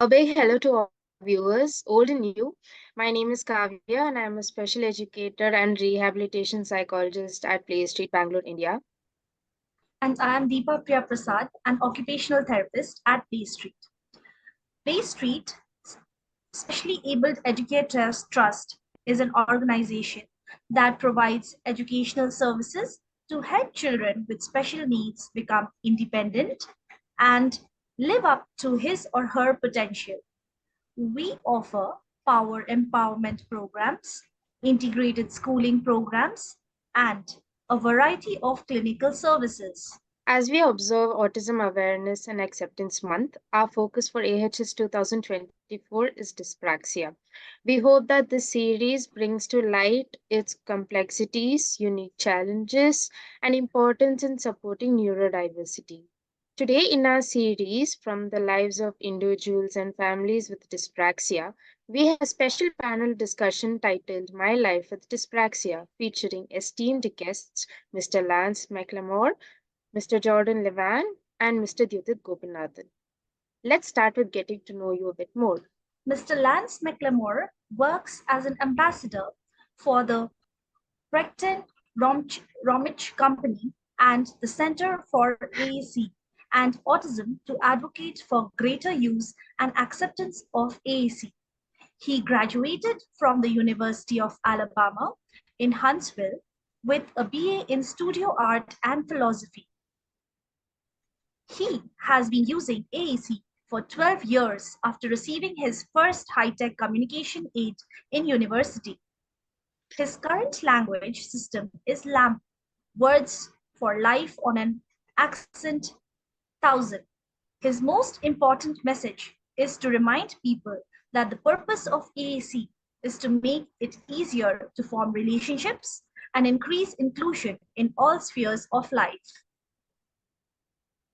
A big hello to all viewers, old and new. My name is Kavya, and I'm a special educator and rehabilitation psychologist at PlayStreet, Bangalore, India. And I am Deepa Priya Prasad, an occupational therapist at PlayStreet. PlayStreet, Specially Abled Educators Trust, is an organization that provides educational services to help children with special needs become independent and live up to his or her potential. We offer power empowerment programs, integrated schooling programs, and a variety of clinical services. As we observe Autism Awareness and Acceptance Month, our focus for AHS 2024 is dyspraxia. We hope that this series brings to light its complexities, unique challenges, and importance in supporting neurodiversity. Today, in our series, From the Lives of Individuals and Families with Dyspraxia, we have a special panel discussion titled My Life with Dyspraxia, featuring esteemed guests Mr. Lance McLemore, Mr. Jordan Levan, and Mr. Dyutit Gopinathan. Let's start with getting to know you a bit more. Mr. Lance McLemore works as an ambassador for the Brecton Romich Company and the Center for AAC and Autism to advocate for greater use and acceptance of AAC. He graduated from the University of Alabama in Huntsville with a BA in Studio Art and Philosophy. He has been using AAC for 12 years after receiving his first high-tech communication aid in university. His current language system is LAMP, Words for Life on an Accent 1000. His most important message is to remind people that the purpose of AAC is to make it easier to form relationships and increase inclusion in all spheres of life.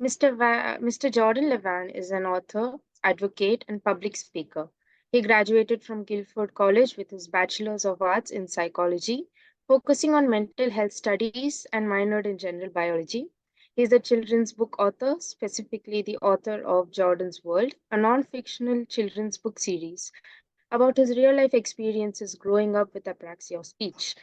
Mr. Jordan Levan is an author, advocate, and public speaker. He graduated from Guildford College with his Bachelor's of Arts in Psychology, focusing on mental health studies and minored in general biology. He is a children's book author, specifically the author of Jordan's World, a non fictional children's book series about his real life experiences growing up with apraxia of speech.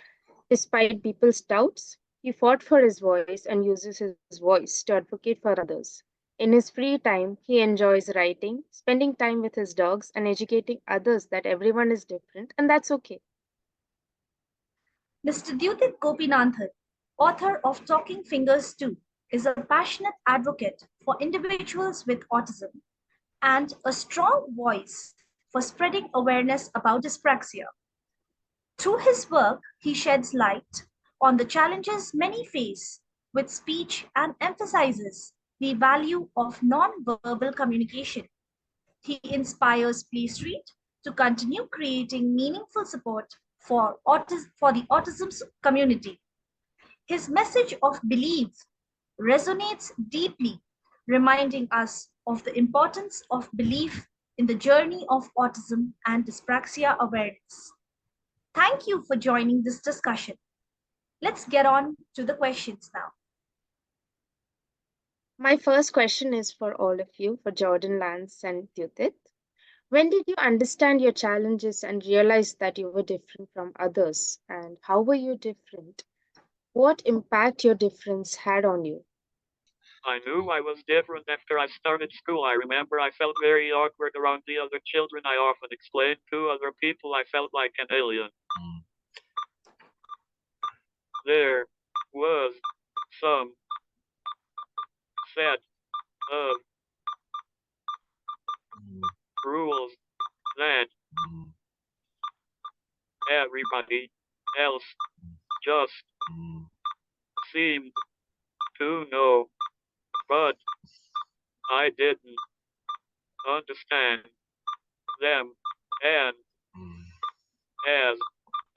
Despite people's doubts, he fought for his voice and uses his voice to advocate for others. In his free time, he enjoys writing, spending time with his dogs, and educating others that everyone is different, and that's okay. Mr. Dyutit Gopinathan, author of Talking Fingers 2, is a passionate advocate for individuals with autism and a strong voice for spreading awareness about dyspraxia. Through his work, he sheds light on the challenges many face with speech and emphasizes the value of non-verbal communication. He inspires PlayStreet to continue creating meaningful support for the autism community. His message of belief resonates deeply, reminding us of the importance of belief in the journey of autism and dyspraxia awareness. Thank you for joining this discussion. Let's get on to the questions now. My first question is for all of you, for Jordan, Lance, and Tyutit. When did you understand your challenges and realize that you were different from others? And how were you different? What impact your difference had on you? I knew I was different after I started school. I remember I felt very awkward around the other children. I often explained to other people I felt like an alien. There was some set of rules that everybody else just seemed to know, but I didn't understand them, and as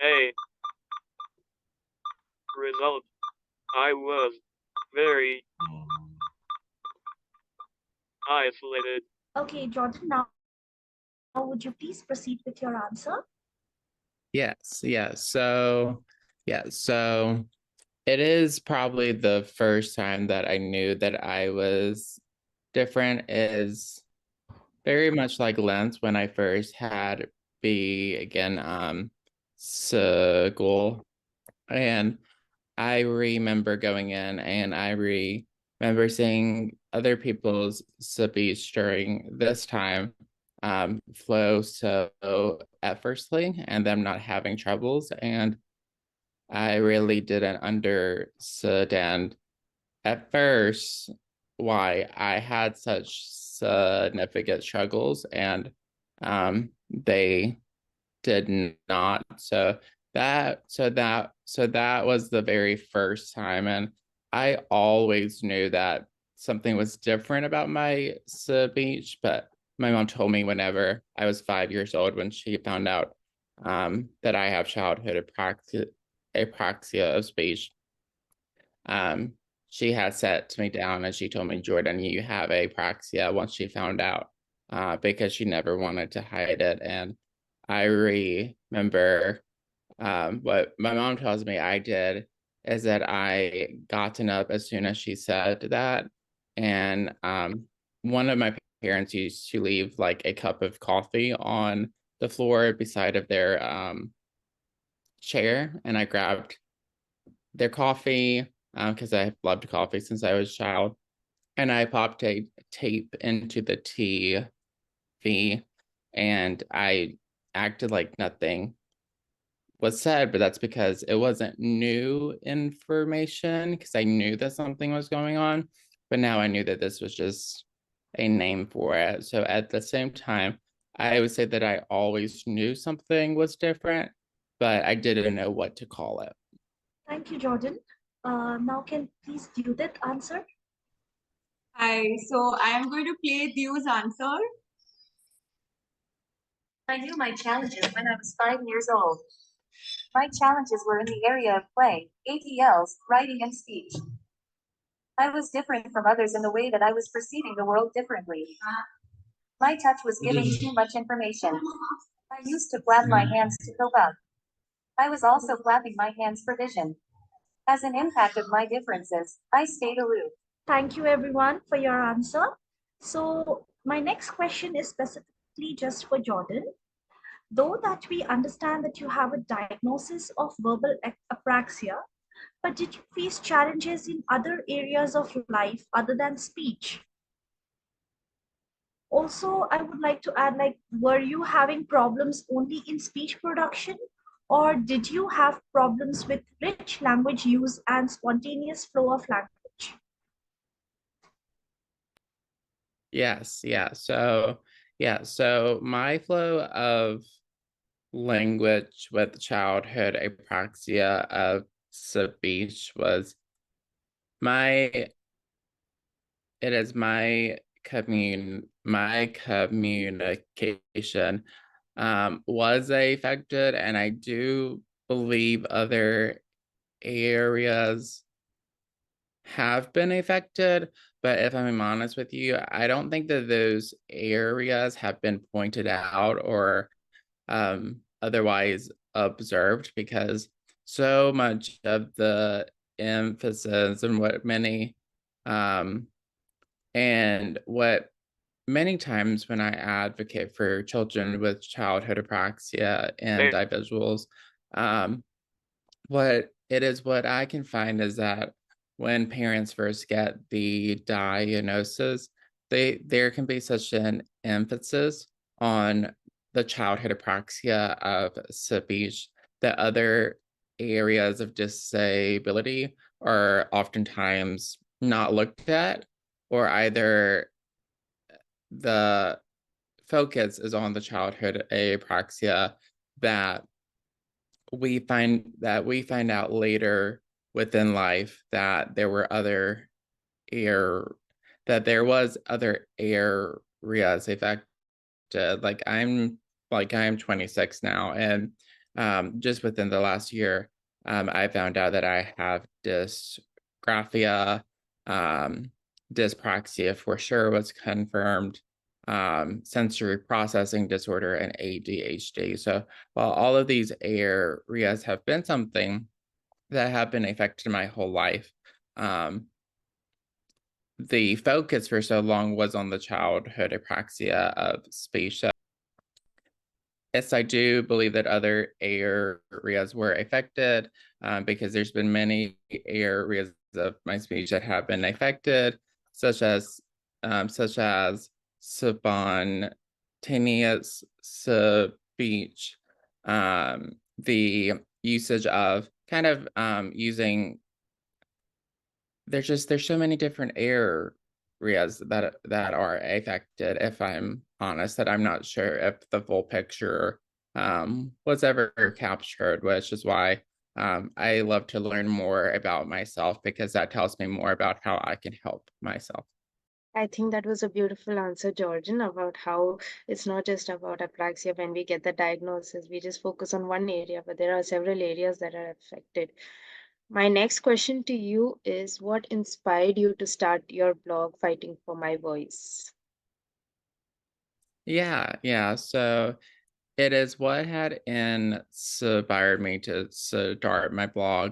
a result, I was very isolated. Okay, Jordan, now would you please proceed with your answer? Yes, So it is probably the first time that I knew that I was different is very much like Lens when I first had school, and I remember going in and I remember seeing other people's speech during this time flow so effortlessly and them not having troubles. And I really didn't understand at first why I had such significant struggles and they did not. So that was the very first time, and I always knew that something was different about my speech, but my mom told me whenever I was 5 years old when she found out that I have childhood apraxia of speech. She had sat me down and she told me, Jordan, you have apraxia, once she found out, because she never wanted to hide it. And I remember what my mom tells me I did is that I gotten up as soon as she said that. And one of my parents used to leave like a cup of coffee on the floor beside of their chair. And I grabbed their coffee because I loved coffee since I was a child. And I popped a tape into the TV and I acted like nothing was said, but that's because it wasn't new information because I knew that something was going on, but now I knew that this was just a name for it. So at the same time, I would say that I always knew something was different, but I didn't know what to call it. Thank you, Jordan. Now can please Judith answer? Hi, so I am going to play Dio's answer. I knew my challenges when I was 5 years old. My challenges were in the area of play, ADLs, writing and speech. I was different from others in the way that I was perceiving the world differently. My touch was giving too much information. I used to flap my hands to cope up. I was also flapping my hands for vision. As an impact of my differences, I stayed aloof. Thank you everyone for your answer. So my next question is specifically just for Jordan. Though that we understand that you have a diagnosis of verbal apraxia, but did you face challenges in other areas of life other than speech? Also, I would like to add, like, were you having problems only in speech production, or did you have problems with rich language use and spontaneous flow of language? Yes, yeah. So my flow of language with childhood apraxia of speech was my communication was affected, and I do believe other areas have been affected, but if I'm honest with you, I don't think that those areas have been pointed out or otherwise observed, because so much of the emphasis and what many times when I advocate for children with childhood apraxia and individuals, what I can find is that when parents first get the diagnosis, there can be such an emphasis on the childhood apraxia of speech that other areas of disability are oftentimes not looked at, or either the focus is on the childhood apraxia that we find out later within life that there was other areas affected. Like I'm 26 now, and just within the last year, I found out that I have dysgraphia, dyspraxia for sure was confirmed, sensory processing disorder, and ADHD. So while all of these areas have been something that have been affected my whole life, the focus for so long was on the childhood apraxia of speech. So yes, I do believe that other areas were affected because there's been many areas of my speech that have been affected, such as spontaneous speech, the usage of kind of using. There's so many different areas that are affected, if I'm honest, that I'm not sure if the full picture was ever captured, which is why I love to learn more about myself, because that tells me more about how I can help myself. I think that was a beautiful answer, Jordan, about how it's not just about apraxia. When we get the diagnosis, we just focus on one area, but there are several areas that are affected. My next question to you is, what inspired you to start your blog, Fighting for My Voice? Yeah. So it is what had inspired me to start my blog.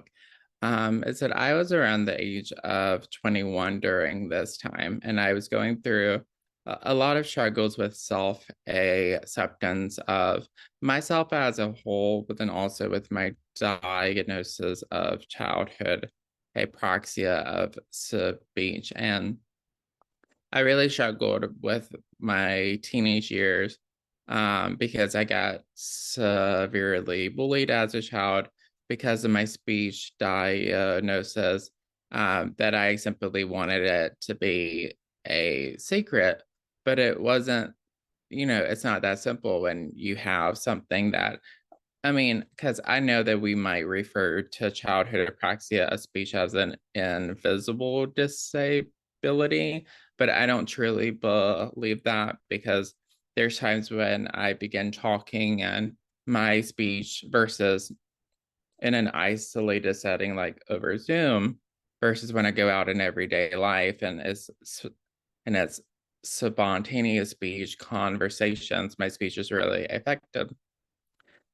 Is that I was around the age of 21 during this time, and I was going through a lot of struggles with self-acceptance of myself as a whole, but then also with my diagnosis of childhood apraxia of speech. And I really struggled with my teenage years because I got severely bullied as a child because of my speech diagnosis, that I simply wanted it to be a secret. But it wasn't, it's not that simple when you have something that, I mean, because I know that we might refer to childhood apraxia of speech as an invisible disability, but I don't truly believe that, because there's times when I begin talking and my speech versus in an isolated setting like over Zoom versus when I go out in everyday life and it's spontaneous speech conversations, my speech is really effective.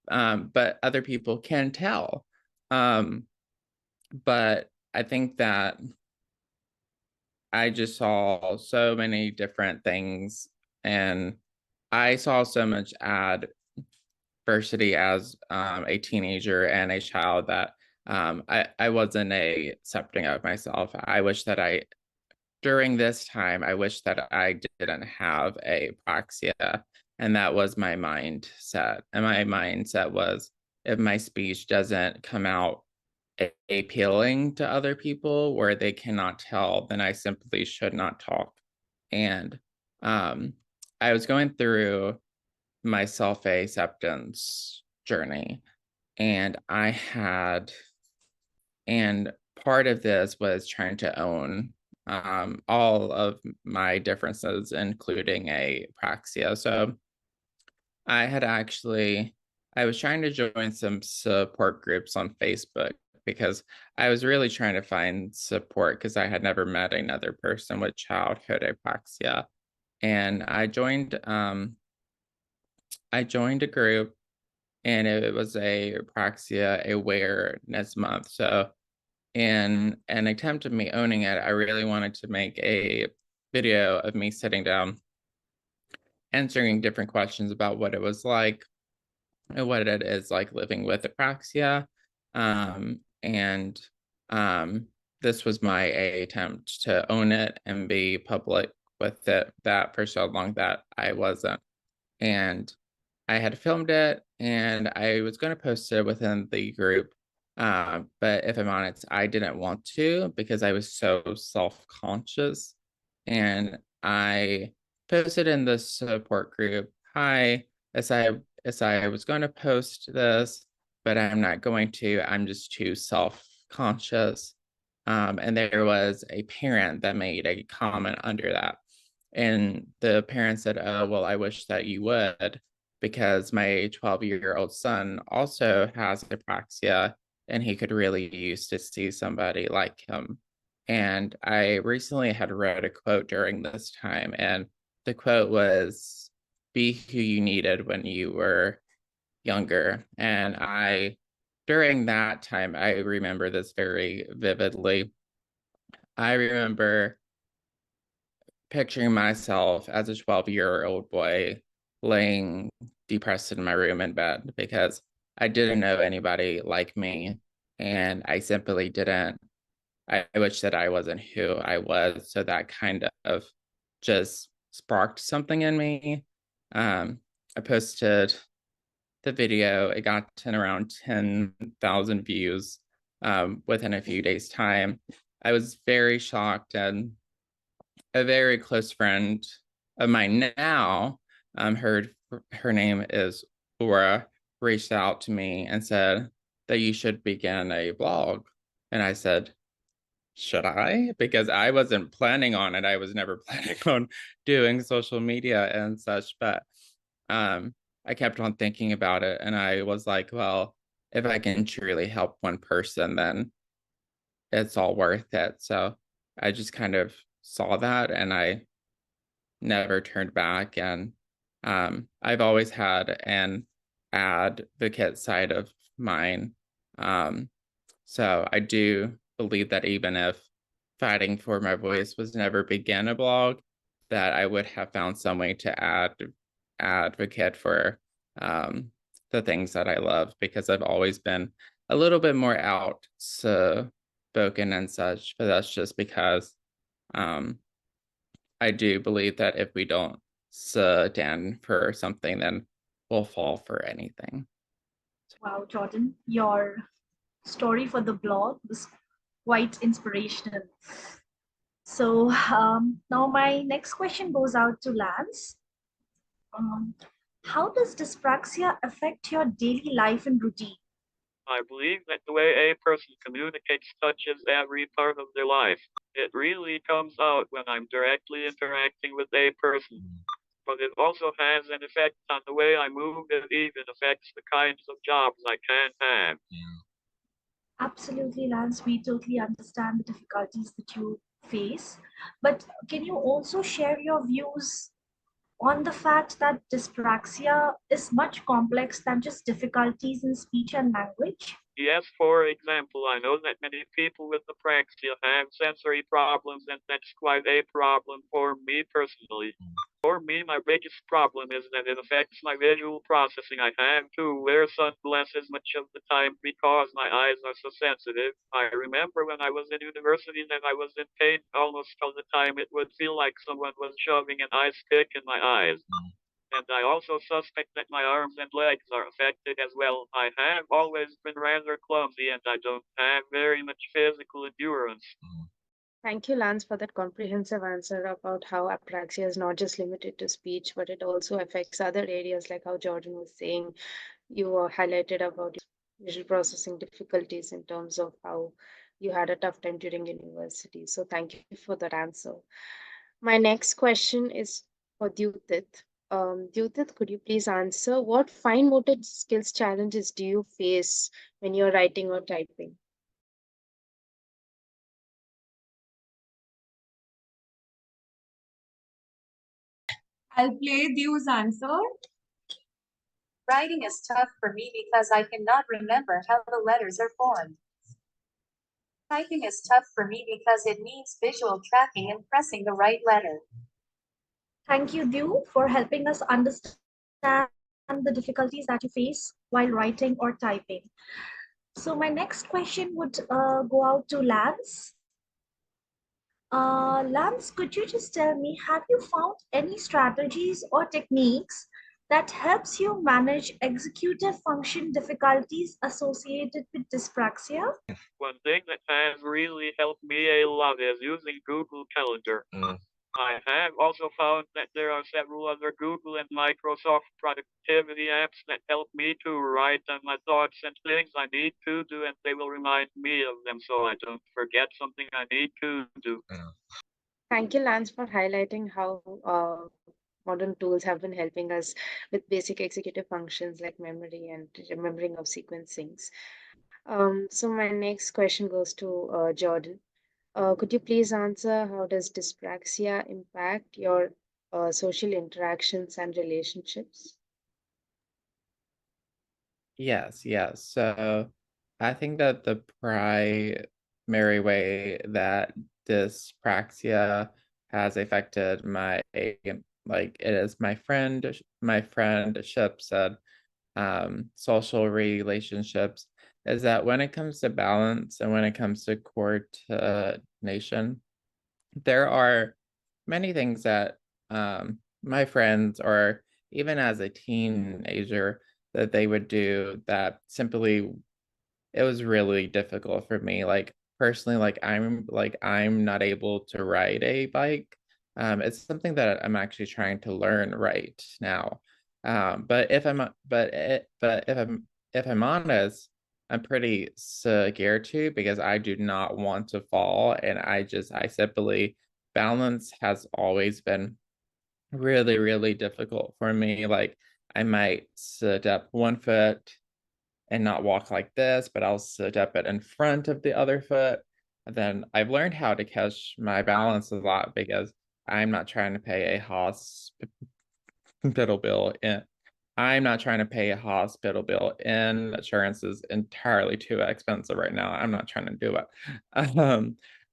But other people can tell. But I think that I just saw so many different things, and I saw so much adversity as a teenager and a child that I wasn't accepting of myself. I wish that during this time, I wish that I didn't have apraxia. And that was my mindset. And my mindset was, if my speech doesn't come out appealing to other people where they cannot tell, then I simply should not talk. And I was going through my self-acceptance journey, and and part of this was trying to own all of my differences, including apraxia. So I was trying to join some support groups on Facebook because I was really trying to find support, because I had never met another person with childhood apraxia. And I joined a group, and it was a apraxia awareness month. So in an attempt of me owning it, I really wanted to make a video of me sitting down, answering different questions about what it was like, and what it is like living with apraxia. And this was my attempt to own it and be public with that for so long that I wasn't. And I had filmed it, and I was going to post it within the group. But if I'm honest, I didn't want to, because I was so self-conscious. And I posted in the support group, "Hi, as I was going to post this, but I'm not going to. I'm just too self-conscious." And there was a parent that made a comment under that. And the parent said, "Oh, well, I wish that you would, because my 12-year-old son also has apraxia, and he could really use to see somebody like him." And I recently had read a quote during this time, and the quote was, "Be who you needed when you were younger." And during that time, I remember this very vividly. I remember picturing myself as a 12-year-old boy laying depressed in my room in bed because I didn't know anybody like me, and I simply didn't. I wish that I wasn't who I was, so that kind of just sparked something in me. I posted the video. It got around 10,000 views within a few days' time. I was very shocked, and a very close friend of mine now, her name is Laura, reached out to me and said that you should begin a blog. And I said, should I? Because I wasn't planning on it. I was never planning on doing social media and such, but I kept on thinking about it, and I was like, well, if I can truly help one person, then it's all worth it. So I just kind of saw that, and I never turned back. And I've always had an advocate side of mine. So I do believe that even if fighting for my voice was never begin a blog, that I would have found some way to advocate for the things that I love, because I've always been a little bit more outspoken and such, but that's just because I do believe that if we don't stand for something, then we'll fall for anything. Wow, Jordan, your story for the blog was quite inspirational. So now my next question goes out to Lance. How does dyspraxia affect your daily life and routine? I believe that the way a person communicates touches every part of their life. It really comes out when I'm directly interacting with a person. But it also has an effect on the way I move. It even affects the kinds of jobs I can have. Absolutely, Lance. We totally understand the difficulties that you face. But can you also share your views on the fact that dyspraxia is much complex than just difficulties in speech and language? Yes, for example, I know that many people with apraxia have sensory problems, and that's quite a problem for me personally. For me, my biggest problem is that it affects my visual processing. I have to wear sunglasses much of the time because my eyes are so sensitive. I remember when I was in university that I was in pain almost all the time. It would feel like someone was shoving an ice pick in my eyes. And I also suspect that my arms and legs are affected as well. I have always been rather clumsy, and I don't have very much physical endurance. Thank you, Lance, for that comprehensive answer about how apraxia is not just limited to speech, but it also affects other areas, like how Jordan was saying. You highlighted about visual processing difficulties in terms of how you had a tough time during university. So thank you for that answer. My next question is for Dyutit. Dyutit, could you please answer what fine motor skills challenges do you face when you're writing or typing? I'll play Diu's answer. Writing is tough for me because I cannot remember how the letters are formed. Typing is tough for me because it needs visual tracking and pressing the right letter. Thank you, Diu, for helping us understand the difficulties that you face while writing or typing. So my next question would go out to Lance. Lance, could you just tell me, have you found any strategies or techniques that helps you manage executive function difficulties associated with dyspraxia? One thing that has really helped me a lot is using Google Calendar. I have also found that there are several other Google and Microsoft productivity apps that help me to write down my thoughts and things I need to do, and they will remind me of them so I don't forget something I need to do. Thank you, Lance, for highlighting how modern tools have been helping us with basic executive functions like memory and remembering of sequencings. So my next question goes to Jordan. Could you please answer how does dyspraxia impact your social interactions and relationships? Yes, yes. So I think that the primary way that dyspraxia has affected my, like, it is my friendship said, social relationships, is that when it comes to balance and when it comes to coordination, there are many things that my friends, or even as a teenager, that they would do that simply, it was really difficult for me. Like personally, I'm not able to ride a bike. It's something that I'm actually trying to learn right now. But if I'm honest, I'm pretty scared too, because I do not want to fall, and I simply, balance has always been really, really difficult for me. Like I might sit up one foot and not walk like this, but I'll sit up it in front of the other foot. And then I've learned how to catch my balance a lot, because I'm not trying to pay a hospital bill in. I'm not trying to pay a hospital bill. Insurance is entirely too expensive right now. I'm not trying to do it.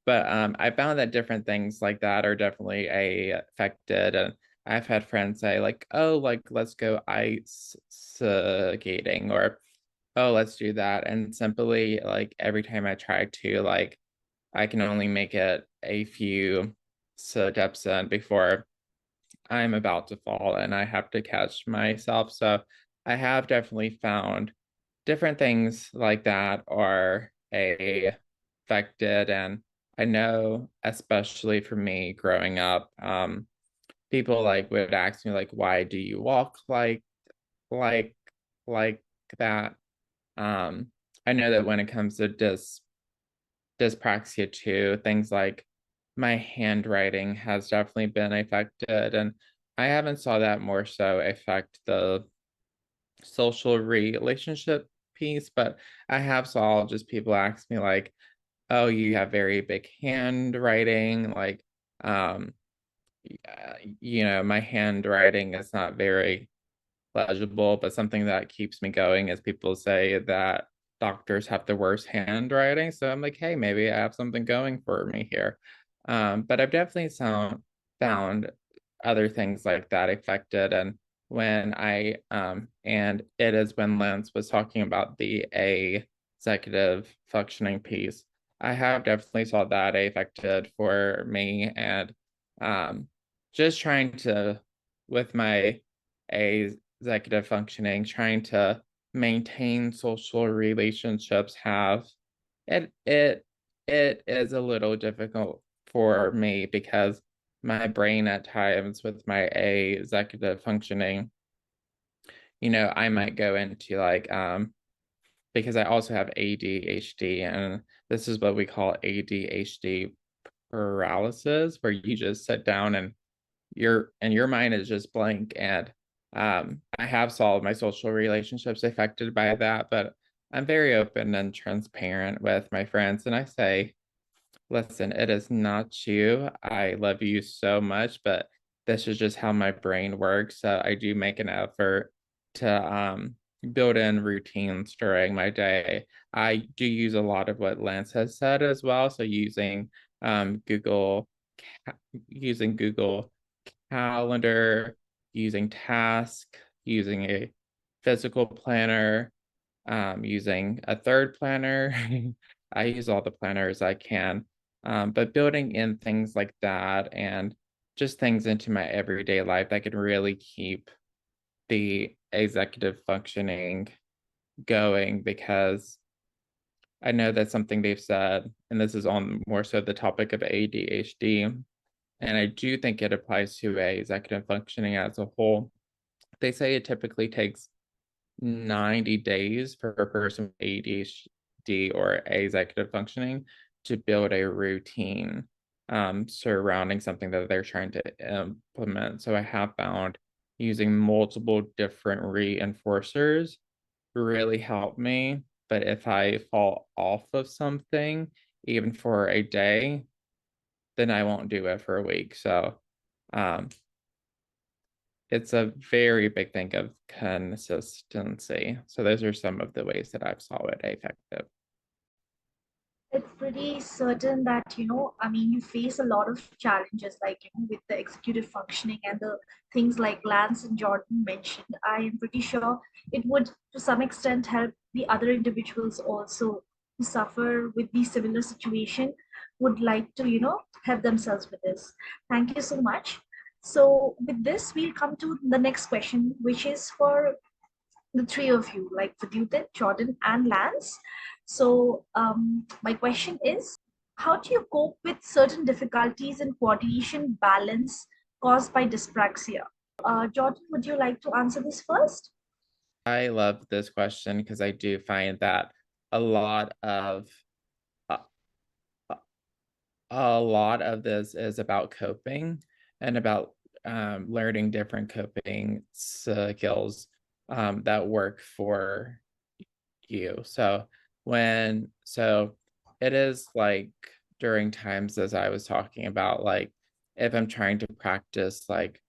But I found that different things like that are definitely affected. And I've had friends say like, oh, like let's go ice skating, or oh, let's do that. And simply like every time I try to, like, I can only make it a few steps in before I'm about to fall and I have to catch myself. So I have definitely found different things like that are affected. And I know, especially for me growing up, people like would ask me like, why do you walk like like that? Um, I know that when it comes to dyspraxia too, things like my handwriting has definitely been affected, and I haven't saw that more so affect the social relationship piece, but I have saw just people ask me like, "Oh, you have very big handwriting," like, um, my handwriting is not very legible, but something that keeps me going is people say that doctors have the worst handwriting. So I'm like, hey, maybe I have something going for me here. But I've definitely found other things like that affected. And when and it is when Lance was talking about the executive functioning piece, I have definitely saw that affected for me. And just trying to, with my executive functioning, trying to maintain social relationships, have it is a little difficult for me, because my brain at times with my executive functioning, I might go into like because I also have ADHD, and this is what we call ADHD paralysis, where you just sit down and your mind is just blank. And I have solved my social relationships affected by that, but I'm very open and transparent with my friends, and I say, listen, it is not you. I love you so much, but this is just how my brain works. So I do make an effort to build in routines during my day. I do use a lot of what Lance has said as well. So using Google using Google Calendar, using Task, using a physical planner, using a third planner. I use all the planners I can, but building in things like that and just things into my everyday life that can really keep the executive functioning going, because I know that's something they've said, and this is on more so the topic of ADHD, and I do think it applies to executive functioning as a whole. They say it typically takes 90 days for a person with ADHD or executive functioning to build a routine surrounding something that they're trying to implement. So I have found using multiple different reinforcers really help me. But if I fall off of something, even for a day, then I won't do it for a week. So um, it's a very big thing of consistency. So those are some of the ways that I've saw it effective. It's pretty certain that, I mean, you face a lot of challenges, like, with the executive functioning and the things like Lance and Jordan mentioned. I am pretty sure it would, to some extent, help the other individuals also who suffer with the similar situation, would like to, help themselves with this. Thank you so much. So, with this, we'll come to the next question, which is for the three of you, like Viduthan, Jordan, and Lance. So, my question is, how do you cope with certain difficulties in coordination balance caused by dyspraxia? Jordan, would you like to answer this first? I love this question because I do find that a lot of uh, a lot of this is about coping and about learning different coping skills that work for you. So it is like during times as I was talking about, like if I'm trying to practice like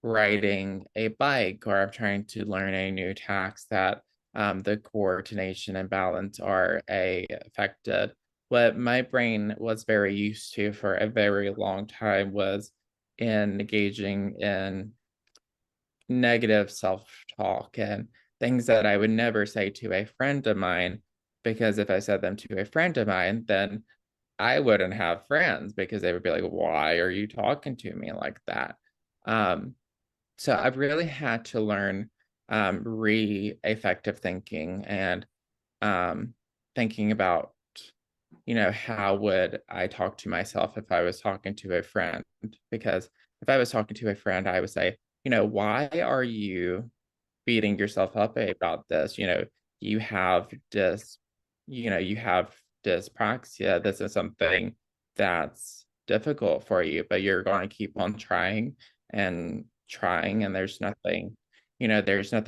riding a bike or I'm trying to learn a new task that the coordination and balance are affected. What my brain was very used to for a very long time was engaging in negative self-talk and things that I would never say to a friend of mine, because if I said them to a friend of mine, then I wouldn't have friends because they would be like, why are you talking to me like that? So I've really had to learn effective thinking and thinking about, how would I talk to myself if I was talking to a friend? Because if I was talking to a friend, I would say, why are you beating yourself up about this? You have this, you have dyspraxia. This is something that's difficult for you, but you're going to keep on trying and trying, and there's nothing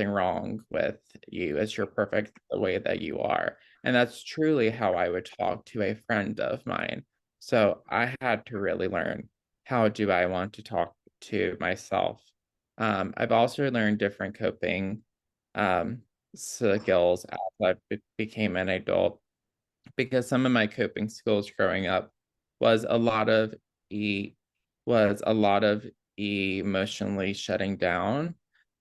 wrong with you. It's you're perfect the way that you are. And that's truly how I would talk to a friend of mine. So I had to really learn, how do I want to talk to myself? I've also learned different coping skills as I became an adult, because some of my coping skills growing up was a lot of e was a lot of emotionally shutting down,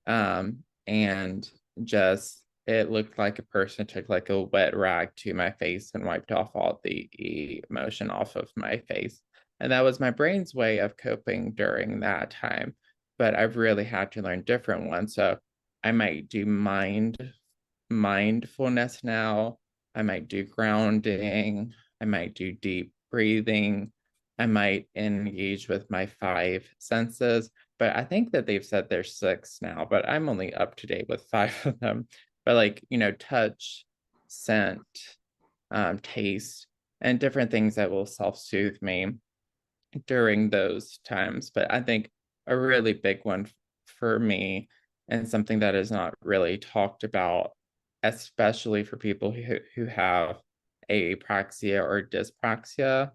and just it looked like a person took like a wet rag to my face and wiped off all the emotion off of my face, and that was my brain's way of coping during that time. But I've really had to learn different ones. So I might do mindfulness now. I might do grounding. I might do deep breathing. I might engage with my 5 senses. But I think that they've said there's 6 now, but I'm only up to date with 5 of them. But like, touch, scent, taste, and different things that will self-soothe me during those times. But I think a really big one for me, and something that is not really talked about, especially for people who have apraxia or dyspraxia,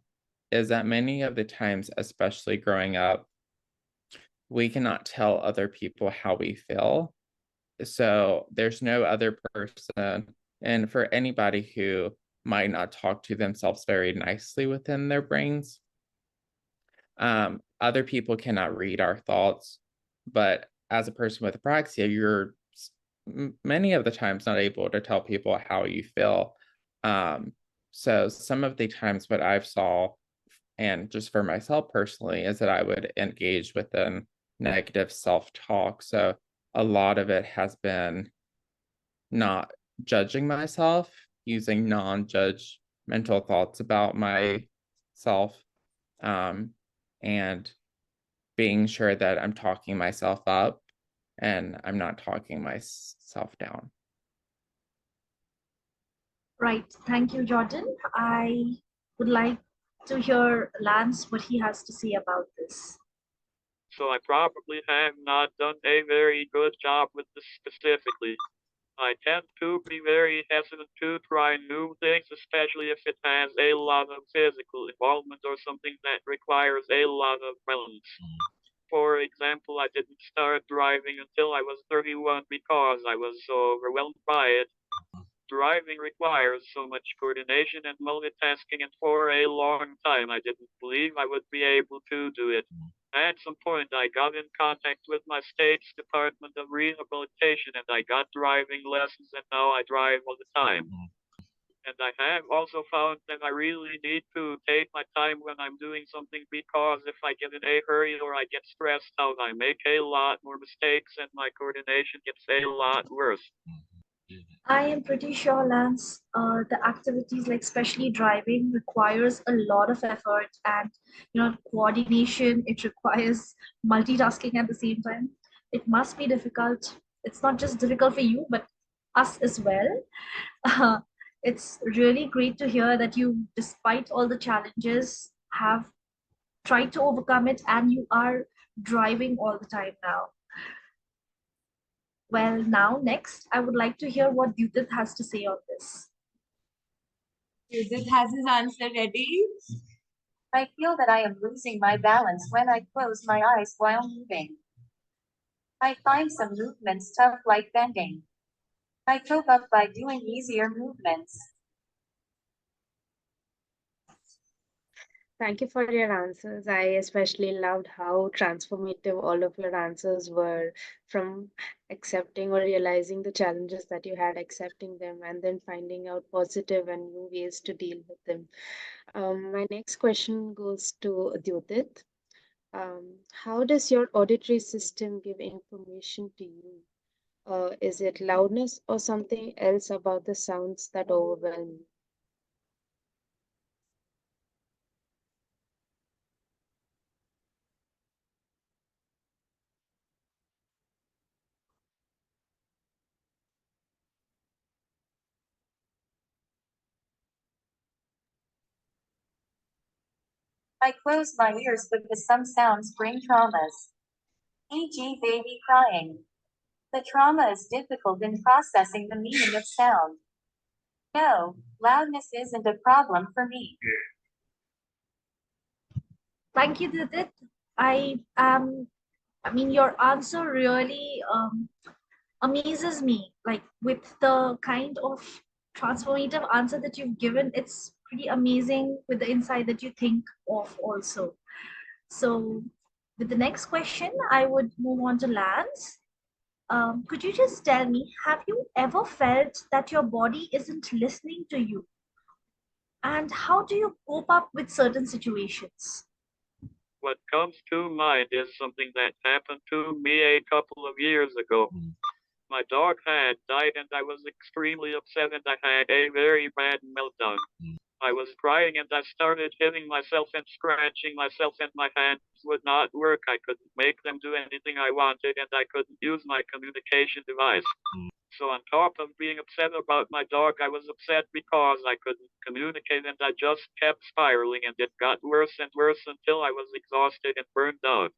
is that many of the times, especially growing up, we cannot tell other people how we feel. So there's no other person, and for anybody who might not talk to themselves very nicely within their brains, other people cannot read our thoughts, but as a person with apraxia, you're many of the times not able to tell people how you feel. So some of the times what I've saw, and just for myself personally, is that I would engage within negative self-talk. So a lot of it has been not judging myself, using non-judgmental thoughts about myself, and being sure that I'm talking myself up and I'm not talking myself down. Right. Thank you, Jordan. I would like to hear Lance what he has to say about this. So I probably have not done a very good job with this specifically. I tend to be very hesitant to try new things, especially if it has a lot of physical involvement or something that requires a lot of balance. For example, I didn't start driving until I was 31 because I was so overwhelmed by it. Driving driving requires so much coordination and multitasking, and for a long time I didn't believe I would be able to do it. At some point, I got in contact with my state's Department of Rehabilitation and I got driving lessons, and now I drive all the time. And I have also found that I really need to take my time when I'm doing something, because if I get in a hurry or I get stressed out, I make a lot more mistakes and my coordination gets a lot worse. I am pretty sure, Lance, the activities like especially driving requires a lot of effort and coordination. It requires multitasking at the same time. It must be difficult. It's not just difficult for you, but us as well. Uh, it's really great to hear that you, despite all the challenges, have tried to overcome it and you are driving all the time now. Well, now next, I would like to hear what Judith has to say on this. Judith has his answer ready. I feel that I am losing my balance when I close my eyes while moving. I find some movements tough, like bending. I cope up by doing easier movements. Thank you for your answers. I especially loved how transformative all of your answers were, from accepting or realizing the challenges that you had, accepting them, and then finding out positive and new ways to deal with them. My next question goes to Judith. How does your auditory system give information to you? Is it loudness or something else about the sounds that overwhelm you? I close my ears because some sounds bring traumas. E.g., baby crying. The trauma is difficult in processing the meaning of sound. No, loudness isn't a problem for me. Thank you, Judith. Your answer really amazes me. Like with the kind of transformative answer that you've given, it's pretty amazing with the insight that you think of also. So with the next question, I would move on to Lance. Could you just tell me, have you ever felt that your body isn't listening to you? And how do you cope up with certain situations? What comes to mind is something that happened to me a couple of years ago. My dog had died and I was extremely upset and I had a very bad meltdown. I was crying and I started hitting myself and scratching myself, and my hands would not work. I couldn't make them do anything I wanted and I couldn't use my communication device. So on top of being upset about my dog, I was upset because I couldn't communicate and I just kept spiraling, and it got worse and worse until I was exhausted and burned out.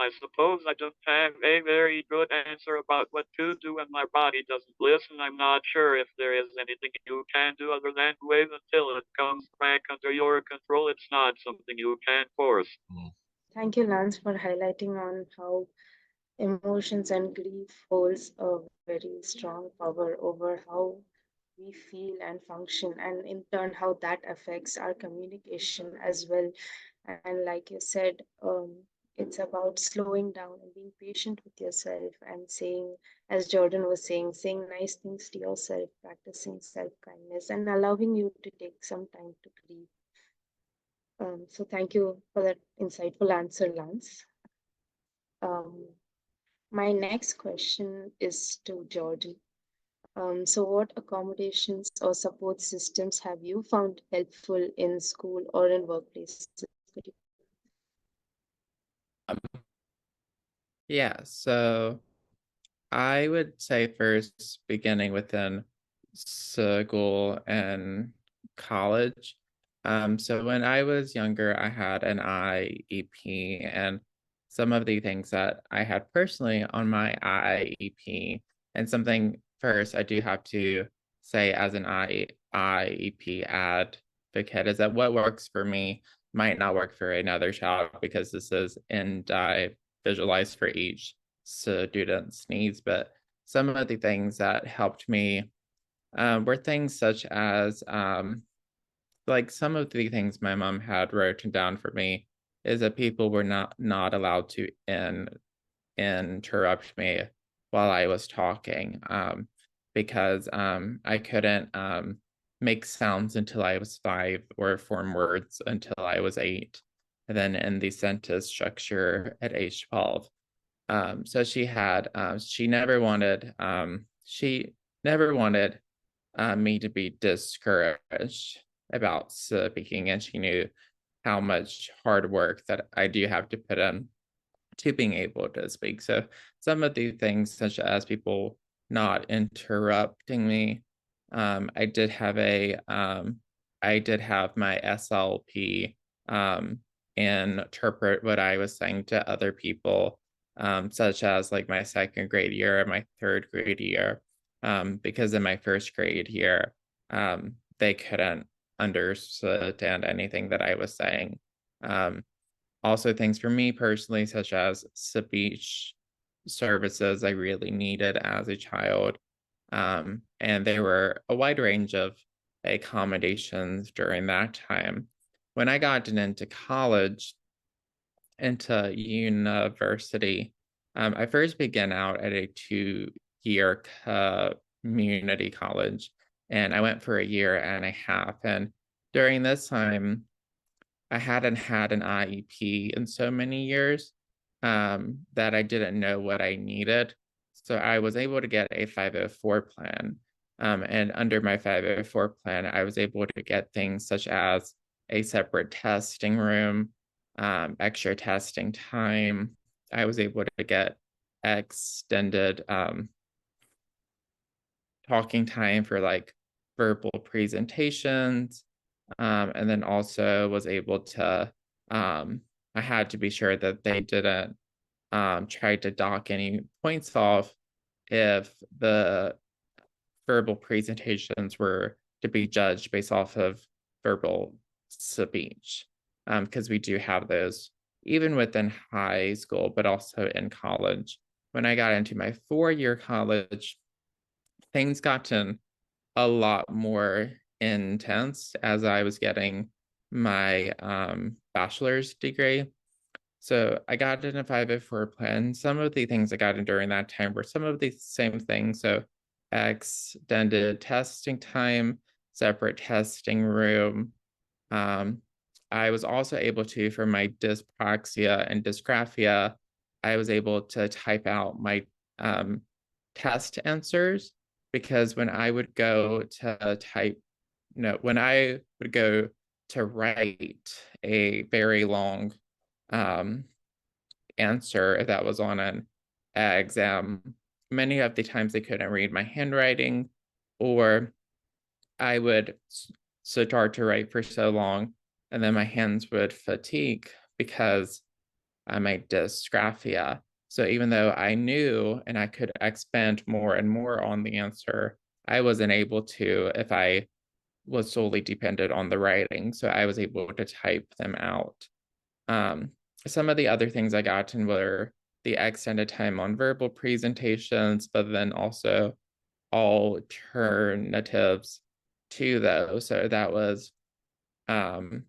I suppose I don't have a very good answer about what to do when my body doesn't listen. I'm not sure if there is anything you can do other than wait until it comes back under your control. It's not something you can force. Thank you, Lance, for highlighting on how emotions and grief holds a very strong power over how we feel and function, and in turn how that affects our communication as well. And like you said, it's about slowing down and being patient with yourself and saying, as Jordan was saying nice things to yourself, practicing self-kindness and allowing you to take some time to grieve. So thank you for that insightful answer, Lance. My next question is to Jordan. So what accommodations or support systems have you found helpful in school or in workplaces? Yeah, so I would say first, beginning within school and college. So when I was younger, I had an IEP, and some of the things that I had personally on my IEP, and something first I do have to say as an IEP advocate is that what works for me might not work for another child, because this is individualized for each student's needs. But some of the things that helped me were things such as like some of the things my mom had written down for me is that people were not allowed to interrupt me while I was talking, because I couldn't make sounds until I was 5 or form words until I was 8, and then in the sentence structure at age 12. So she never wanted me to be discouraged about speaking, and she knew how much hard work that I do have to put in to being able to speak. So some of the things, such as people not interrupting me, I did have my SLP interpret what I was saying to other people, such as like my 2nd grade year and my 3rd grade year, because in my 1st grade year, they couldn't understand anything that I was saying. Also things for me personally, such as speech services I really needed as a child. And there were a wide range of accommodations during that time. When I got into college, into university, I first began out at a 2-year community college, and I went for a year and a half. And during this time, I hadn't had an IEP in so many years, that I didn't know what I needed. So I was able to get a 504 plan. And under my 504 plan, I was able to get things such as a separate testing room, extra testing time. I was able to get extended talking time for like verbal presentations. And then also was able to, I had to be sure that they didn't try to dock any points off if the verbal presentations were to be judged based off of verbal speech, because we do have those even within high school, but also in college. When I got into my 4-year college, things gotten a lot more intense as I was getting my bachelor's degree. So I got in a 504 plan. Some of the things I got in during that time were some of the same things. So extended testing time, separate testing room. I was also able to, for my dyspraxia and dysgraphia, I was able to type out my test answers, because when I would go to when I would go to write a very long answer that was on an exam, many of the times they couldn't read my handwriting, or I would start to write for so long and then my hands would fatigue because I my dysgraphia. So even though I knew and I could expand more and more on the answer, I wasn't able to if I was solely dependent on the writing. So I was able to type them out. Some of the other things I got in were the extended time on verbal presentations, but then also alternatives to those. So that was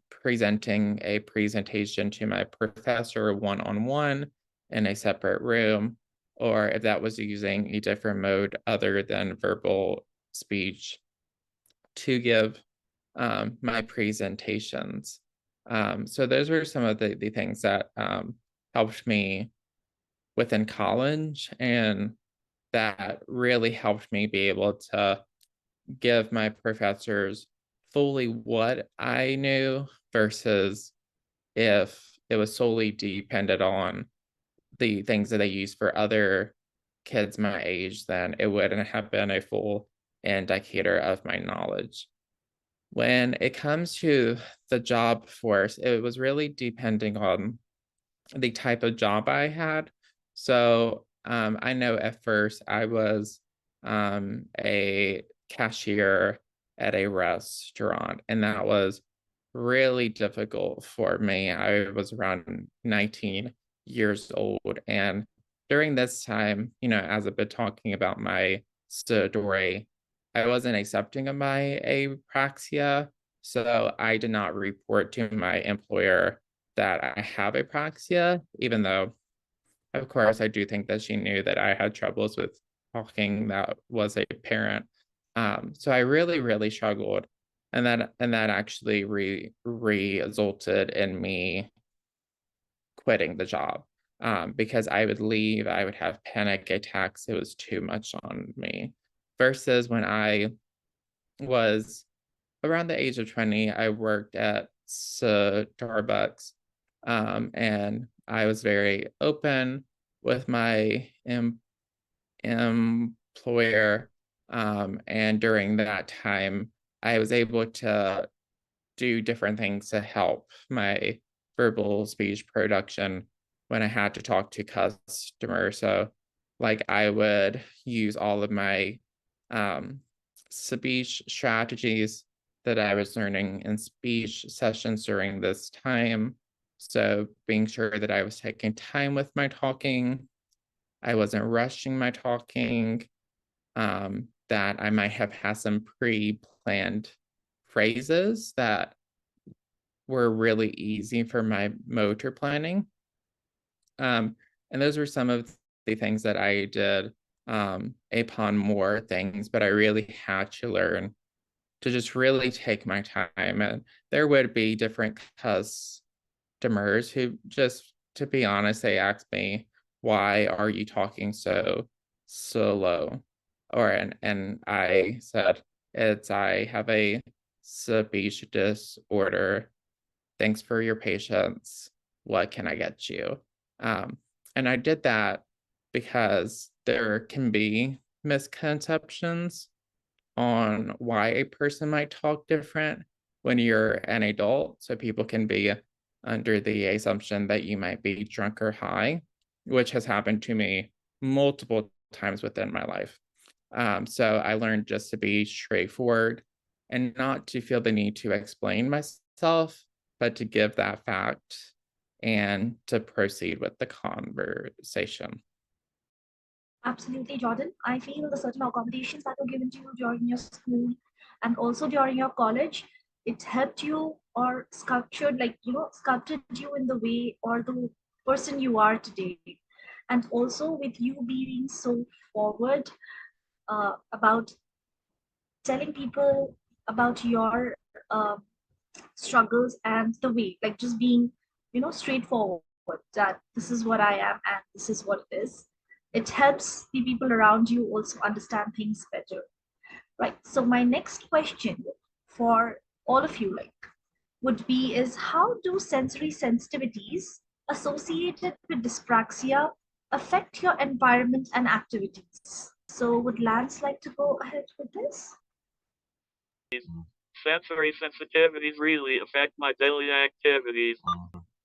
presenting a presentation to my professor one-on-one in a separate room, or if that was using a different mode other than verbal speech to give my presentations. So those were some of the things that helped me within college, and that really helped me be able to give my professors fully what I knew, versus if it was solely dependent on the things that they use for other kids my age, then it wouldn't have been a full indicator of my knowledge. When it comes to the job force, it was really depending on the type of job I had. So I know at first I was a cashier at a restaurant, and that was really difficult for me. I was around 19 years old, and during this time, as I've been talking about my story, I wasn't accepting of my apraxia, so I did not report to my employer that I have apraxia, even though, of course, I do think that she knew that I had troubles with talking. That was apparent. So I really, really struggled, and that actually resulted in me quitting the job. Because I would leave, I would have panic attacks. It was too much on me. Versus when I was around the age of 20, I worked at Starbucks, and I was very open with my employer. And during that time, I was able to do different things to help my verbal speech production when I had to talk to customers. So, like, I would use all of my speech strategies that I was learning in speech sessions during this time. So, being sure that I was taking time with my talking, I wasn't rushing my talking, that I might have had some pre-planned phrases that were really easy for my motor planning. And those were some of the things that I did upon more things, but I really had to learn to just really take my time. And there would be different customers who, just to be honest, they asked me, why are you talking so slow? And I said, I have a speech disorder. Thanks for your patience. What can I get you? And I did that because there can be misconceptions on why a person might talk different when you're an adult. So people can be under the assumption that you might be drunk or high, which has happened to me multiple times within my life. So I learned just to be straightforward and not to feel the need to explain myself, but to give that fact and to proceed with the conversation. Absolutely, Jordan. I feel the certain accommodations that were given to you during your school and also during your college, it helped you or sculptured you in the way or the person you are today. And also with you being so forward about telling people about your struggles and the way, like just being, straightforward that this is what I am and this is what it is. It helps the people around you also understand things better, right? So my next question for all of you, would be is how do sensory sensitivities associated with dyspraxia affect your environment and activities? So would Lance like to go ahead with this? Sensory sensitivities really affect my daily activities.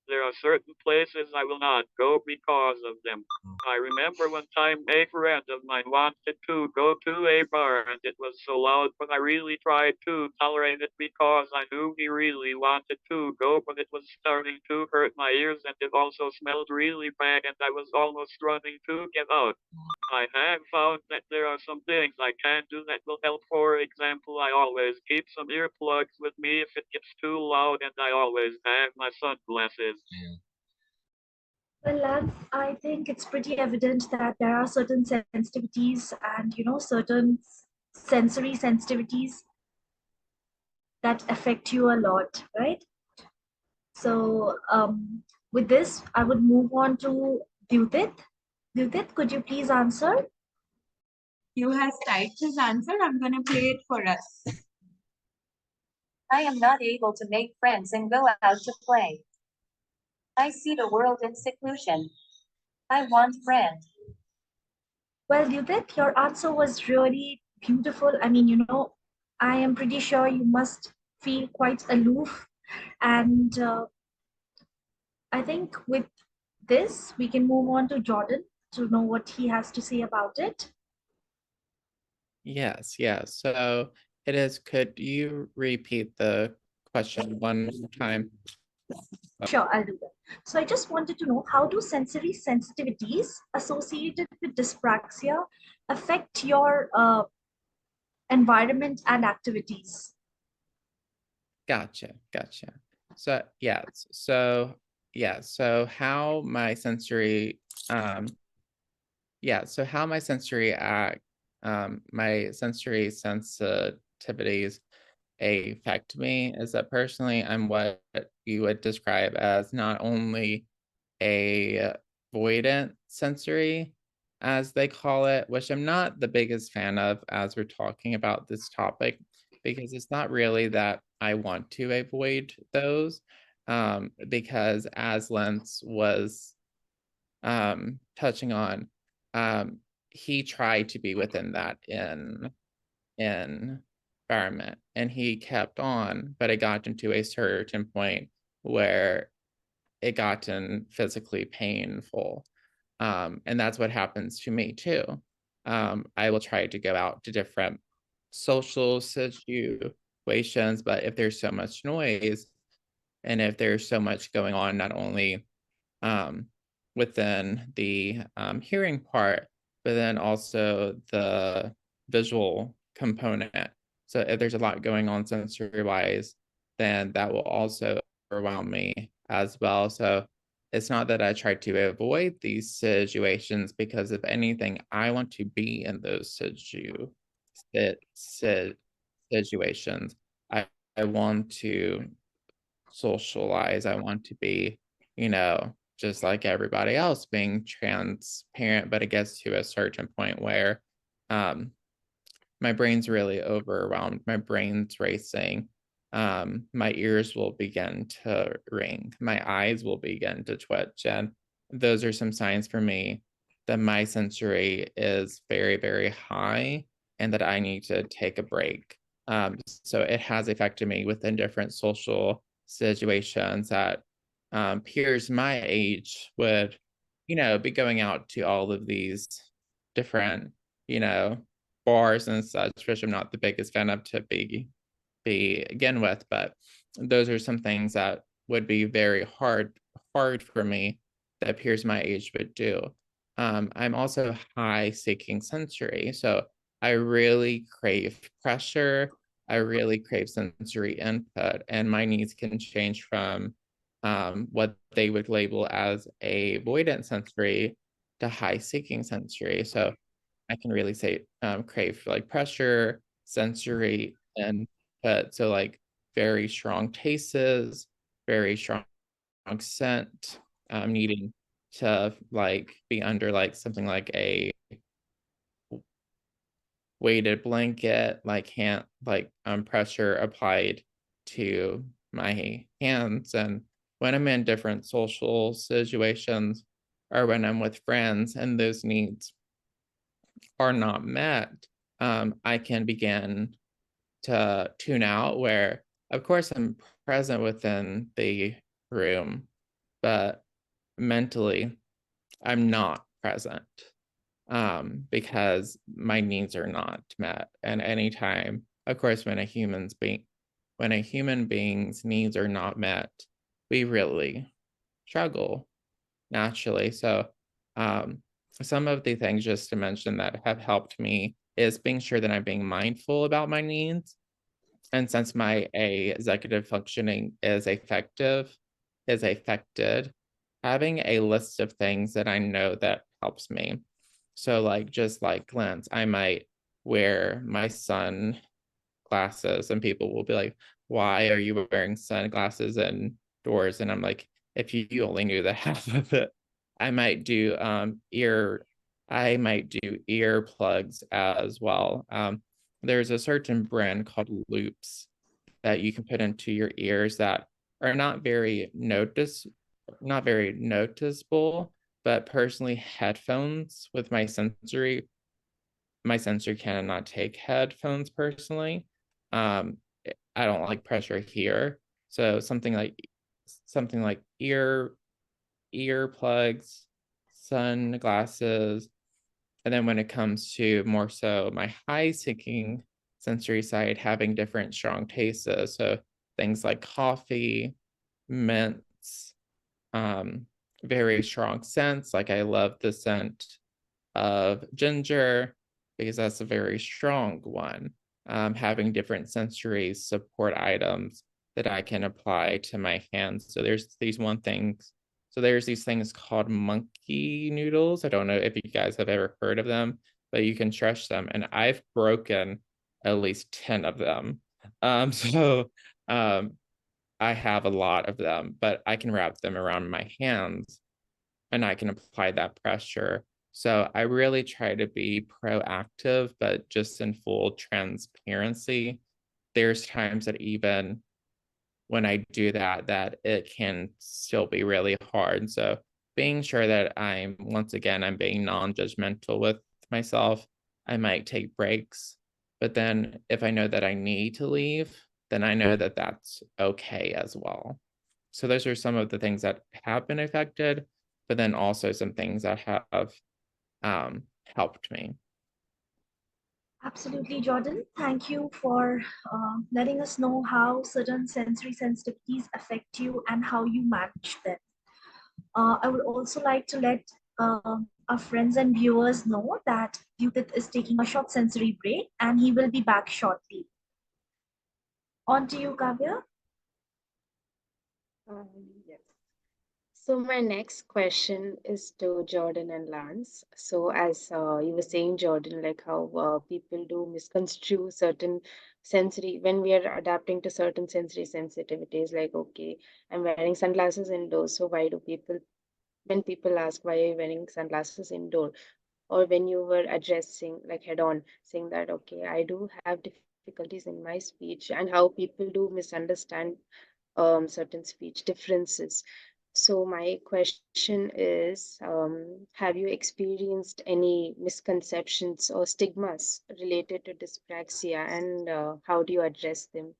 There are certain places I will not go because of them. I remember one time a friend of mine wanted to go to a bar and it was so loud, but I really tried to tolerate it because I knew he really wanted to go, but it was starting to hurt my ears and it also smelled really bad and I was almost running to get out. I have found that there are some things I can do that will help. For example, I always keep some earplugs with me if it gets too loud, and I always have my sunglasses. Well, Lance, I think it's pretty evident that there are certain sensitivities and certain sensory sensitivities that affect you a lot, right? So with this, I would move on to Dyudit. Dyudit, could you please answer? You has typed his answer. I'm going to play it for us. I am not able to make friends and go out to play. I see the world in seclusion. I want friends. Well, Dyudit, your answer was really beautiful. I mean, I am pretty sure you must feel quite aloof. And I think with this, we can move on to Jordan to know what he has to say about it. Yes. So it is, could you repeat the question one more time? Sure, I'll do that. So I just wanted to know, how do sensory sensitivities associated with dyspraxia affect your environment, and activities. Gotcha. So so how my sensory my sensory sensitivities affect me is that personally I'm what you would describe as not only a avoidant sensory, as they call it, which I'm not the biggest fan of as we're talking about this topic, because it's not really that I want to avoid those, because as Lentz was touching on, he tried to be within that environment and he kept on, but it got into a certain point where it gotten physically painful. And that's what happens to me too. I will try to go out to different social situations, but if there's so much noise and if there's so much going on, not only within the hearing part, but then also the visual component. So if there's a lot going on sensory wise, then that will also overwhelm me as well. So it's not that I try to avoid these situations, because if anything, I want to be in those situations. I want to socialize. I want to be, just like everybody else, being transparent, but it gets to a certain point where my brain's really overwhelmed, my brain's racing, my ears will begin to ring, my eyes will begin to twitch, and those are some signs for me that my sensory is very, very high and that I need to take a break. So it has affected me within different social situations that peers my age would, be going out to all of these different, bars and such, which I'm not the biggest fan of to begin with, but those are some things that would be very hard for me that peers my age would do. I'm also high seeking sensory, so I really crave pressure. I really crave sensory input, and my needs can change from what they would label as a avoidant sensory to high seeking sensory. So I can really say crave for like pressure, sensory, and so like very strong tastes, very strong scent, needing to like be under like something like a weighted blanket, like hand, like pressure applied to my hands. And when I'm in different social situations or when I'm with friends and those needs are not met, I can begin to tune out, where of course I'm present within the room, but mentally I'm not present, because my needs are not met. And anytime, of course, when a human being's needs are not met, we really struggle naturally. So some of the things just to mention that have helped me is being sure that I'm being mindful about my needs. And since my executive functioning is affected, having a list of things that I know that helps me. So like, just like Lance, I might wear my sun glasses and people will be like, why are you wearing sunglasses indoors? And I'm like, if you only knew the half of it. I might do earplugs as well. There's a certain brand called Loops that you can put into your ears that are not very noticeable, but personally headphones with my sensor cannot take headphones personally. I don't like pressure here. So something like earplugs, sunglasses. And then when it comes to more so my high seeking sensory side, having different strong tastes. So things like coffee, mints, very strong scents. Like I love the scent of ginger because that's a very strong one. having different sensory support items that I can apply to my hands. So there's these things called monkey noodles. I don't know if you guys have ever heard of them, but you can stretch them. And I've broken at least 10 of them. So I have a lot of them, but I can wrap them around my hands and I can apply that pressure. So I really try to be proactive, but just in full transparency. There's times that even when I do that, that it can still be really hard. So being sure that I'm being non-judgmental with myself. I might take breaks, but then if I know that I need to leave, then I know that that's okay as well. So those are some of the things that have been affected, but then also some things that have helped me. Absolutely, Jordan. Thank you for letting us know how certain sensory sensitivities affect you and how you manage them. I would also like to let our friends and viewers know that Judith is taking a short sensory break and he will be back shortly. On to you, Kavya. Yes. So my next question is to Jordan and Lance. So as you were saying, Jordan, like how people do misconstrue certain sensory when we are adapting to certain sensory sensitivities. Like, okay, I'm wearing sunglasses indoors, so why do people when people ask why are you wearing sunglasses indoor, or when you were addressing like head on saying that okay, I do have difficulties in my speech, and how people do misunderstand certain speech differences. So my question is, have you experienced any misconceptions or stigmas related to dyspraxia, and how do you address them?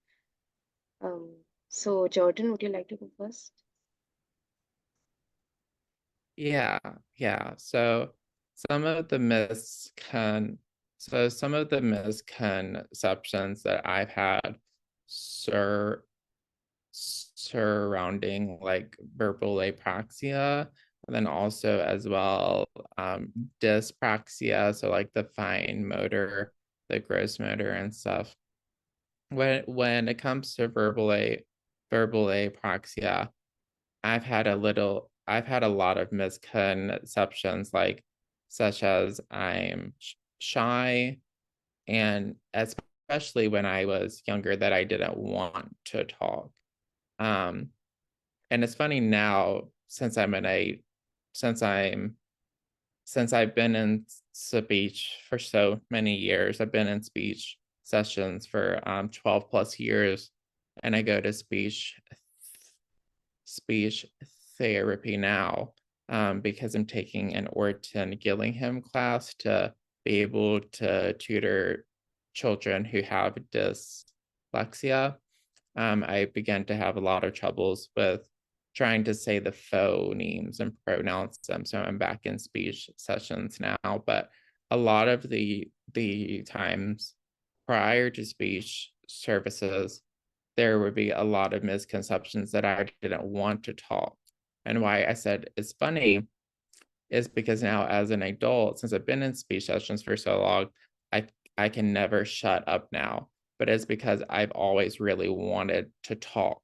So Jordan, would you like to go first? Yeah. So some of the misconceptions that I've had surrounding like verbal apraxia, and then also as well dyspraxia, so like the fine motor, the gross motor and stuff. When it comes to verbal apraxia, I've had a lot of misconceptions, like such as I'm shy, and especially when I was younger, that I didn't want to talk. And it's funny now, since I've been in speech for so many years. I've been in speech sessions for 12 plus years, and I go to speech therapy now because I'm taking an Orton Gillingham class to be able to tutor children who have dyslexia. I began to have a lot of troubles with trying to say the phonemes and pronounce them. So I'm back in speech sessions now, but a lot of the times prior to speech services, there would be a lot of misconceptions that I didn't want to talk. And why I said it's funny is because now as an adult, since I've been in speech sessions for so long, I can never shut up now, but it's because I've always really wanted to talk.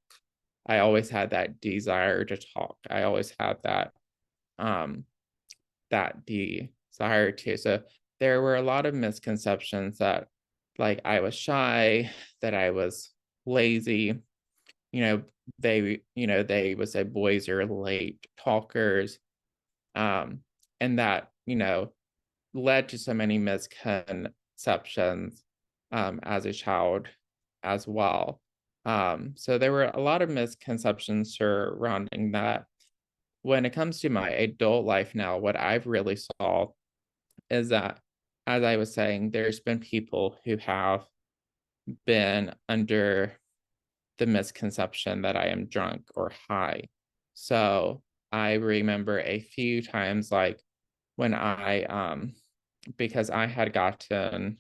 I always had that desire to talk. I always had that desire to. So there were a lot of misconceptions that like I was shy, that I was lazy. They would say boys are late talkers. And that, led to so many misconceptions as a child as well. So there were a lot of misconceptions surrounding that. When it comes to my adult life now, what I've really saw is that, as I was saying, there's been people who have been under the misconception that I am drunk or high. So I remember a few times, like when because I had gotten,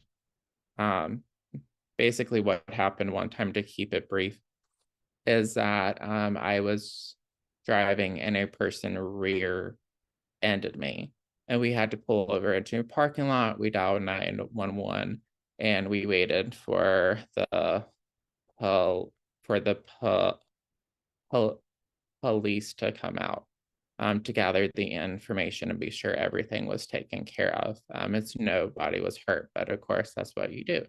basically what happened one time, to keep it brief, is that I was driving and a person rear-ended me, and we had to pull over into a parking lot. We dialed 911, and we waited for the police to come out to gather the information and be sure everything was taken care of. It's nobody was hurt, but of course that's what you do.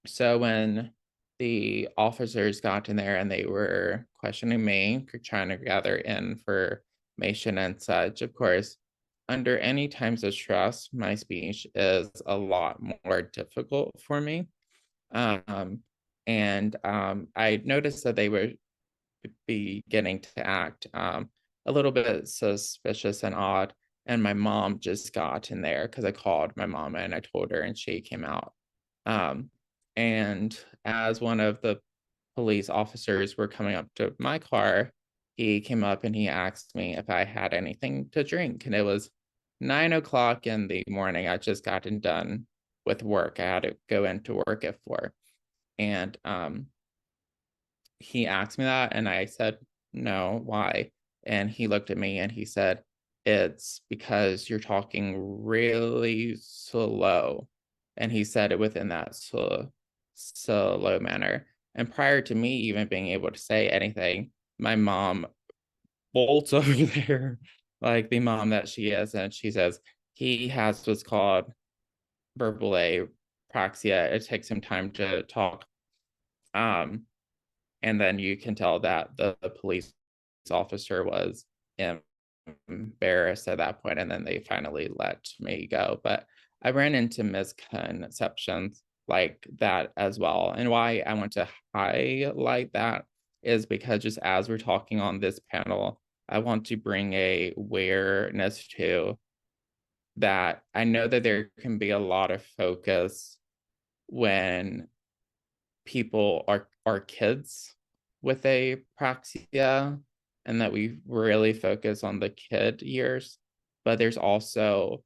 So when the officers got in there and they were questioning me, trying to gather information and such, of course, under any times of stress, my speech is a lot more difficult for me. I noticed that they were beginning to act a little bit suspicious and odd. And my mom just got in there because I called my mom and I told her, and she came out. And as one of the police officers were coming up to my car, he came up and he asked me if I had anything to drink. And it was 9 o'clock in the morning. I just gotten done with work. I had to go into work at 4. And he asked me that, and I said, no, why? And he looked at me and he said, it's because you're talking really slow. And he said it within that slow manner. And prior to me even being able to say anything, my mom bolts over there, like the mom that she is, and she says, he has what's called verbal apraxia. It takes him time to talk. And then you can tell that the police officer was embarrassed at that point, and then they finally let me go. But I ran into misconceptions like that as well. And why I want to highlight that is because just as we're talking on this panel, I want to bring a awareness to that. I know that there can be a lot of focus when people are kids with apraxia, and that we really focus on the kid years, but there's also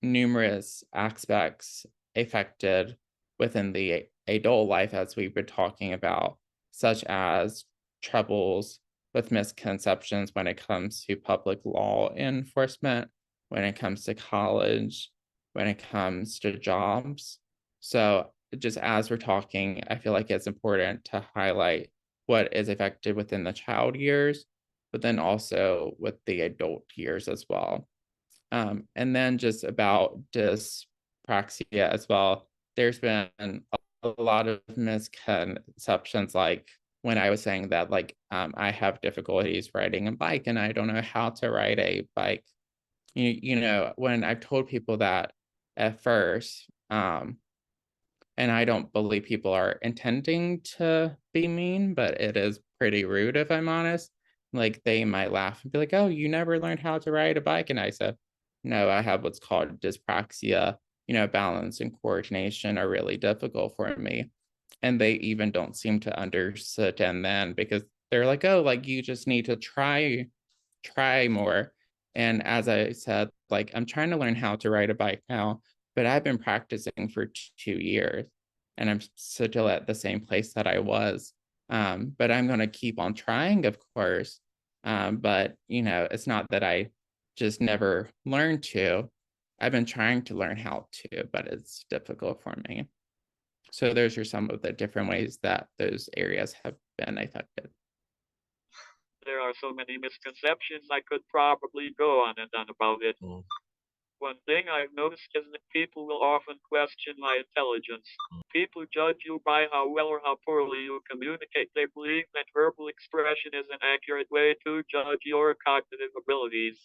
numerous aspects affected within the adult life, as we've been talking about, such as troubles with misconceptions when it comes to public law enforcement, when it comes to college, when it comes to jobs. So just as we're talking, I feel like it's important to highlight what is affected within the child years, but then also with the adult years as well. And then just about dyspraxia as well, there's been a lot of misconceptions, like when I was saying that, like, I have difficulties riding a bike and I don't know how to ride a bike. You know, when I've told people that at first, and I don't believe people are intending to be mean, but it is pretty rude if I'm honest. Like, they might laugh and be like, oh, you never learned how to ride a bike? And I said, no, I have what's called dyspraxia. You know, balance and coordination are really difficult for me. And they even don't seem to understand then, because they're like, oh, like, you just need to try more. And as I said, like, I'm trying to learn how to ride a bike now, but I've been practicing for 2 years and I'm still at the same place that I was. But I'm going to keep on trying, of course. But, you know, it's not that I just never learned to. I've been trying to learn how to, but it's difficult for me. So those are some of the different ways that those areas have been affected. There are so many misconceptions. I could probably go on and on about it. One thing I've noticed is that people will often question my intelligence. People judge you by how well or how poorly you communicate. They believe that verbal expression is an accurate way to judge your cognitive abilities.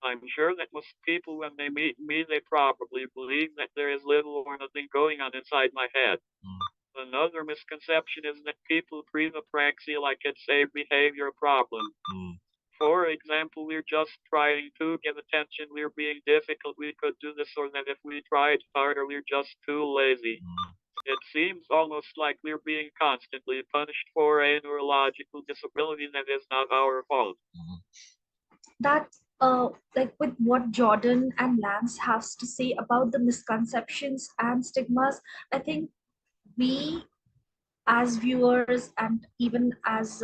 I'm sure that most people, when they meet me, they probably believe that there is little or nothing going on inside my head. Another misconception is that people treat apraxia like it's a behavior problem. For example, we're just trying to get attention, we're being difficult, we could do this, or that if we tried harder, we're just too lazy. It seems almost like we're being constantly punished for a neurological disability that is not our fault. That like with what Jordan and Lance has to say about the misconceptions and stigmas, I think we as viewers and even as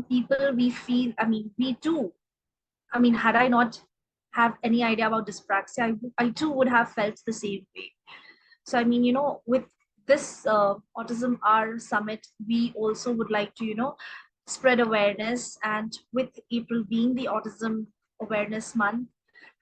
people, we feel, I mean, we too, I mean, had I not have any idea about dyspraxia, I too would have felt the same way. So I mean, with this Autism R Summit, we also would like to, spread awareness. And with April being the Autism Awareness Month,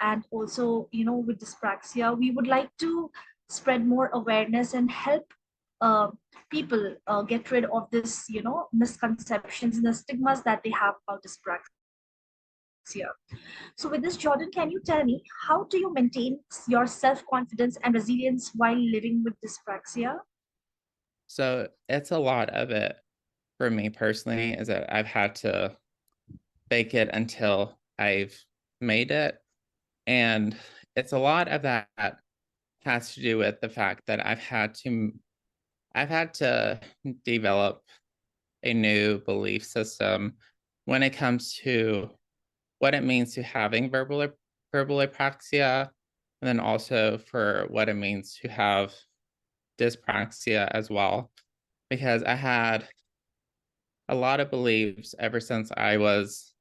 and also, with dyspraxia, we would like to spread more awareness and help uh, people get rid of this, misconceptions and the stigmas that they have about dyspraxia. So with this, Jordan, can you tell me, how do you maintain your self-confidence and resilience while living with dyspraxia? So it's a lot of it for me personally, is that I've had to fake it until I've made it. And it's a lot of that has to do with the fact that I've had to develop a new belief system when it comes to what it means to having verbal apraxia, and then also for what it means to have dyspraxia as well. Because I had a lot of beliefs ever since I was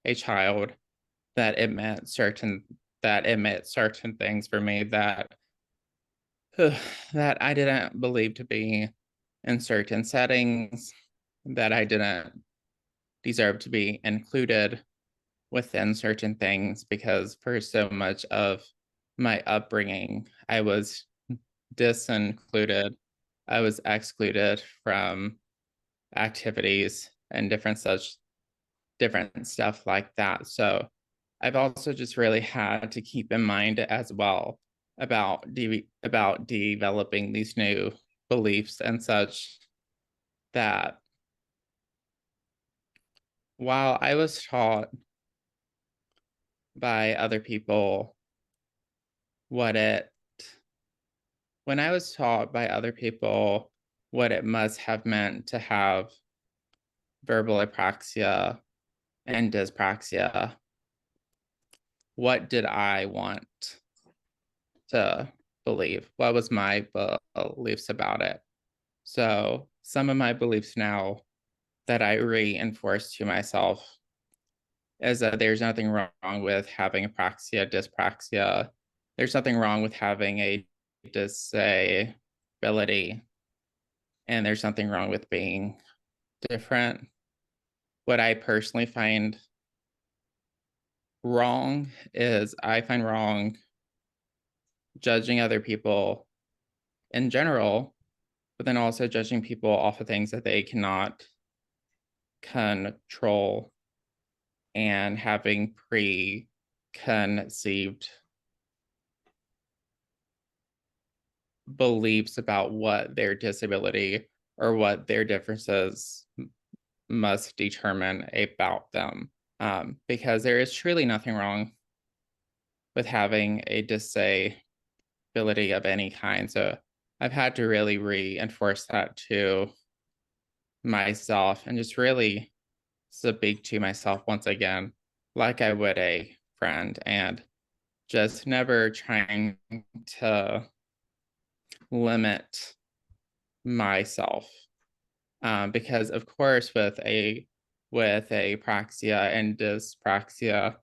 a child that it meant certain things for me that that I didn't believe to be in certain settings, that I didn't deserve to be included within certain things, because for so much of my upbringing, I was disincluded. I was excluded from activities and different stuff like that. So I've also just really had to keep in mind as well about developing these new beliefs and such, that while I was taught by other people what it when I was taught by other people what it must have meant to have verbal apraxia and dyspraxia, what did I want to believe? What was my beliefs about it? So some of my beliefs now that I reinforce to myself is that there's nothing wrong with having apraxia, dyspraxia. There's nothing wrong with having a disability, and there's nothing wrong with being different. What I personally find wrong is I find wrong judging other people in general, but then also judging people off of things that they cannot control, and having preconceived beliefs about what their disability or what their differences must determine about them. Because there is truly nothing wrong with having a disability of any kind. So I've had to really reinforce that to myself and just really speak to myself once again, like I would a friend, and just never trying to limit myself. Because of course, with apraxia and dyspraxia,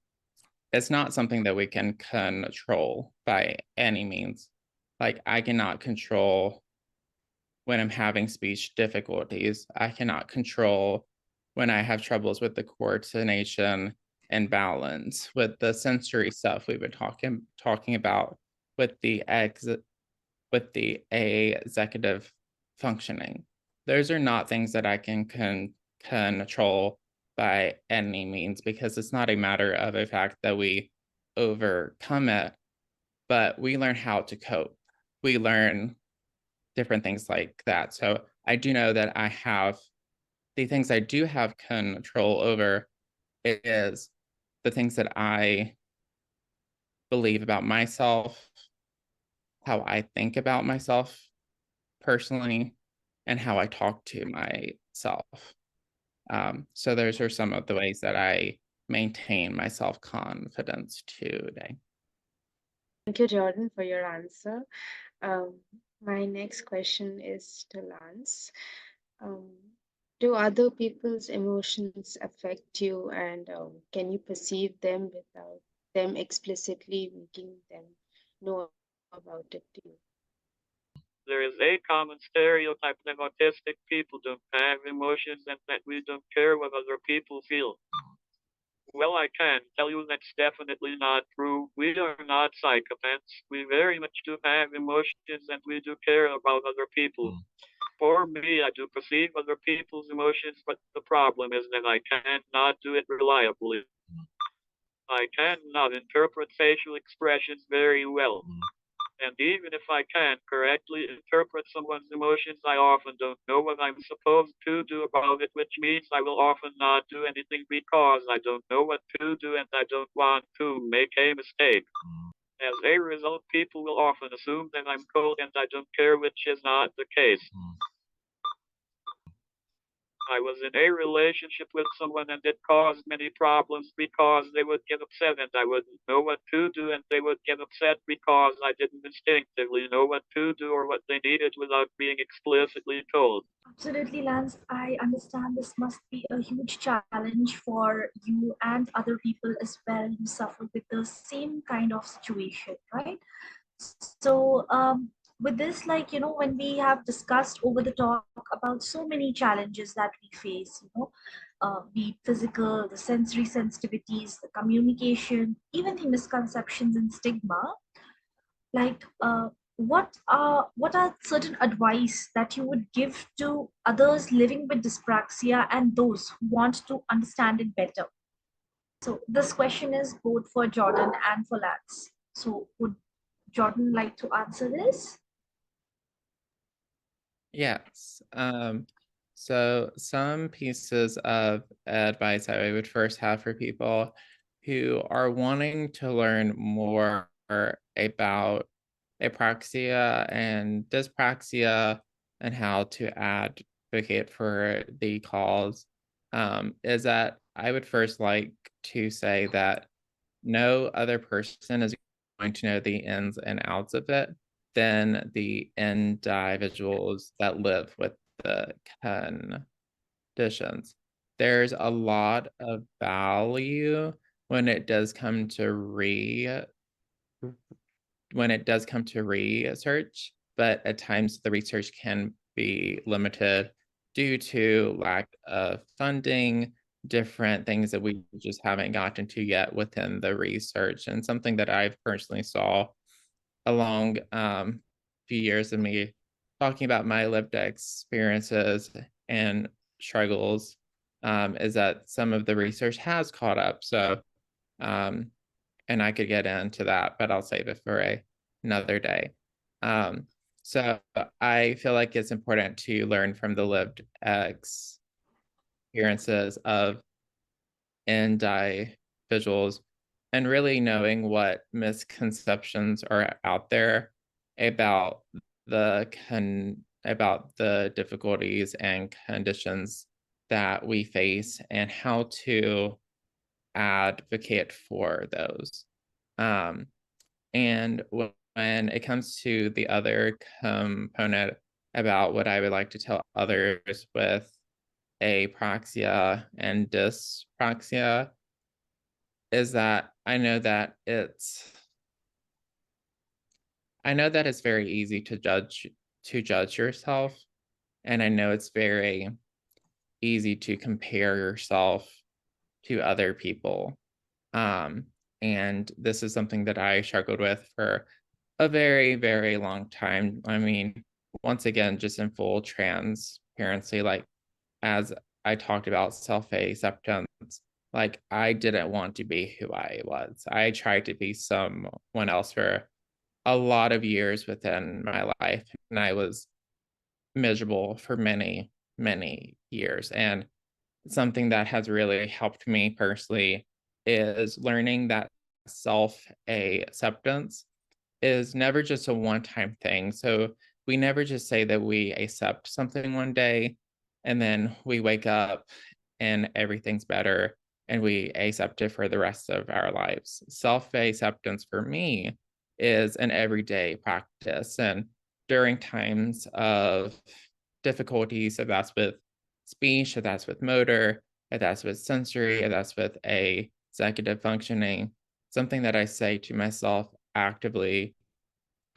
it's not something that we can control by any means. Like, I cannot control when I'm having speech difficulties. I cannot control when I have troubles with the coordination and balance, with the sensory stuff we've been talking about, with the executive functioning. Those are not things that I can control by any means, because it's not a matter of a fact that we overcome it, but we learn how to cope. We learn different things like that. So I do know that I have the things I do have control over is the things that I believe about myself, how I think about myself personally, and how I talk to myself. So those are some of the ways that I maintain my self-confidence today. Thank you, Jordan, for your answer. Um, my next question is to Lance. Um, do other people's emotions affect you, and can you perceive them without them explicitly making them know about it to you? There is a common stereotype that autistic people don't have emotions and that we don't care what other people feel. Well, I can tell you that's definitely not true. We are not psychopaths. We very much do have emotions and we do care about other people. For me, I do perceive other people's emotions, but the problem is that I cannot do it reliably. I cannot interpret facial expressions very well. And even if I can correctly interpret someone's emotions, I often don't know what I'm supposed to do about it, which means I will often not do anything because I don't know what to do and I don't want to make a mistake. As a result, people will often assume that I'm cold and I don't care, which is not the case. I was in a relationship with someone and it caused many problems because they would get upset and I wouldn't know what to do, and they would get upset because I didn't instinctively know what to do or what they needed without being explicitly told. Absolutely, Lance. I understand this must be a huge challenge for you and other people as well who suffer with the same kind of situation, right? So, with this, like, when we have discussed over the talk about so many challenges that we face, be it physical, the sensory sensitivities, the communication, even the misconceptions and stigma, like, what are certain advice that you would give to others living with dyspraxia and those who want to understand it better? So this question is both for Jordan and for Lance. So would Jordan like to answer this? Yes. So some pieces of advice I would first have for people who are wanting to learn more about apraxia and dyspraxia and how to advocate for the cause is that I would first like to say that no other person is going to know the ins and outs of it than the individuals that live with the conditions. There's a lot of value when it does come to research, but at times the research can be limited due to lack of funding, different things that we just haven't gotten to yet within the research. And something that I've personally saw along few years of me talking about my lived experiences and struggles is that some of the research has caught up. So and I could get into that, but I'll save it for another day. So I feel like it's important to learn from the lived experiences of individuals and really knowing what misconceptions are out there about about the difficulties and conditions that we face and how to advocate for those. And when it comes to the other component about what I would like to tell others with apraxia and dyspraxia is that I know that it's very easy to judge yourself, and I know it's very easy to compare yourself to other people. And this is something that I struggled with for a very, very long time. I mean, once again, just in full transparency, like as I talked about self-acceptance, like I didn't want to be who I was. I tried to be someone else for a lot of years within my life, and I was miserable for many, many years. And something that has really helped me personally is learning that self-acceptance is never just a one-time thing. So we never just say that we accept something one day and then we wake up and everything's better and we accept it for the rest of our lives. Self-acceptance for me is an everyday practice. And during times of difficulties, if that's with speech, if that's with motor, if that's with sensory, if that's with executive functioning, something that I say to myself actively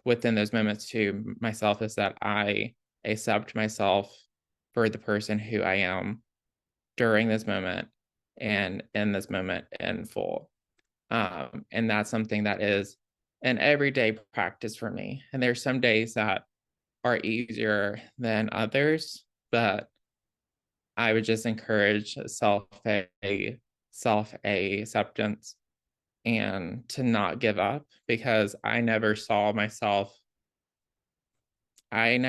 within those moments to myself is that I accept myself for the person who I am during this moment and in this moment in full. And that's something that is an everyday practice for me. And there's some days that are easier than others, but I would just encourage self-acceptance and to not give up, because I never saw myself liking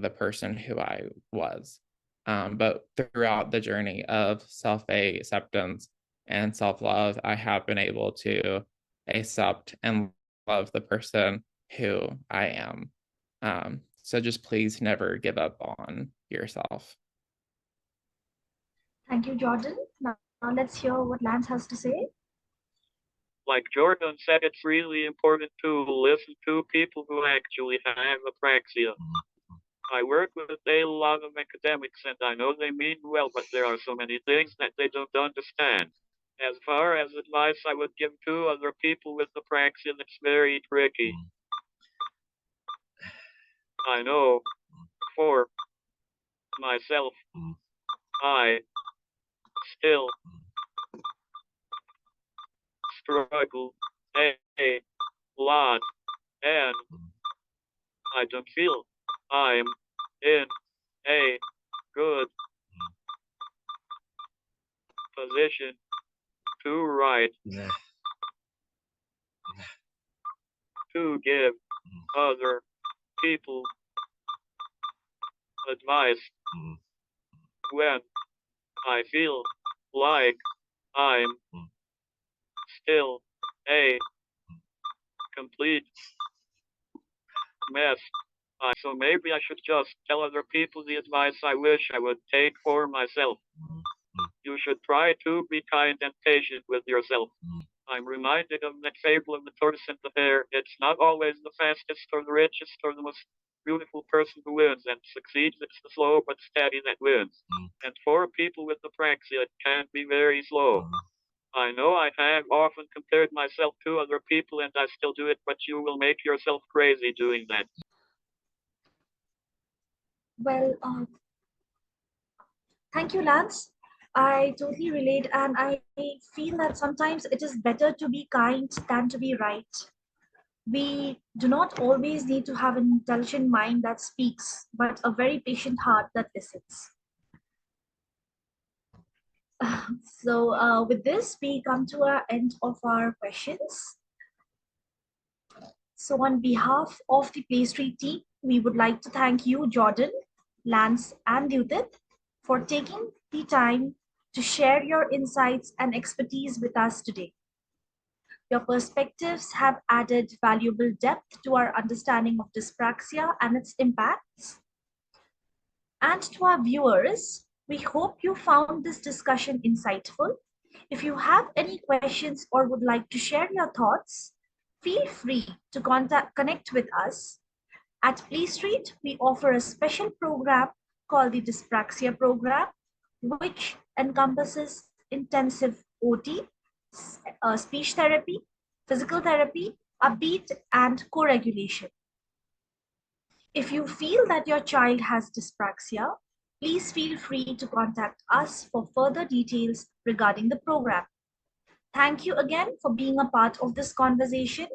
the person who I was. But throughout the journey of self-acceptance and self-love, I have been able to accept and love the person who I am. So just please never give up on yourself. Thank you, Jordan. Now let's hear what Lance has to say. Like Jordan said, it's really important to listen to people who actually have apraxia. I work with a lot of academics and I know they mean well, but there are so many things that they don't understand. As far as advice I would give to other people with apraxia, that's very tricky. I know for myself, I still struggle a lot, and I don't feel I'm in a good position to write, to give other people advice when I feel like I'm still a complete mess. So maybe I should just tell other people the advice I wish I would take for myself. You should try to be kind and patient with yourself. I'm reminded of that fable of the tortoise and the hare. It's not always the fastest or the richest or the most beautiful person who wins and succeeds. It's the slow but steady that wins. And for people with apraxia, it can be very slow. I know I have often compared myself to other people and I still do it, but you will make yourself crazy doing that. Well, thank you, Lance. I totally relate, and I feel that sometimes it is better to be kind than to be right. We do not always need to have an intelligent mind that speaks, but a very patient heart that listens. So with this, we come to our end of our questions. So on behalf of the PlayStreet team, we would like to thank you, Jordan, Lance, and Judith, for taking the time to share your insights and expertise with us today. Your perspectives have added valuable depth to our understanding of dyspraxia and its impacts. And to our viewers, we hope you found this discussion insightful. If you have any questions or would like to share your thoughts, feel free to connect with us. At PlayStreet, we offer a special program called the Dyspraxia program, which encompasses intensive OT, speech therapy, physical therapy, upbeat, and co-regulation. If you feel that your child has dyspraxia, please feel free to contact us for further details regarding the program. Thank you again for being a part of this conversation.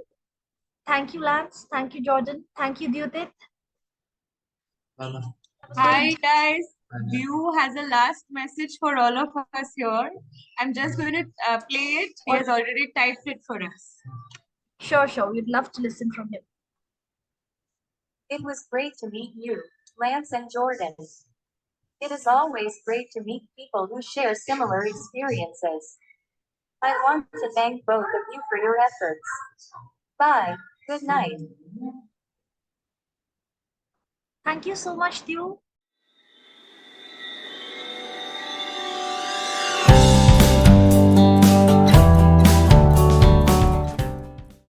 Thank you, Lance. Thank you, Jordan. Thank you, Judith. Hi guys, View has a last message for all of us here. I'm just going to play it. He has already typed it for us. Sure. We'd love to listen from him. It was great to meet you, Lance and Jordan. It is always great to meet people who share similar experiences. I want to thank both of you for your efforts. Bye. Good night. Thank you so much, Theo.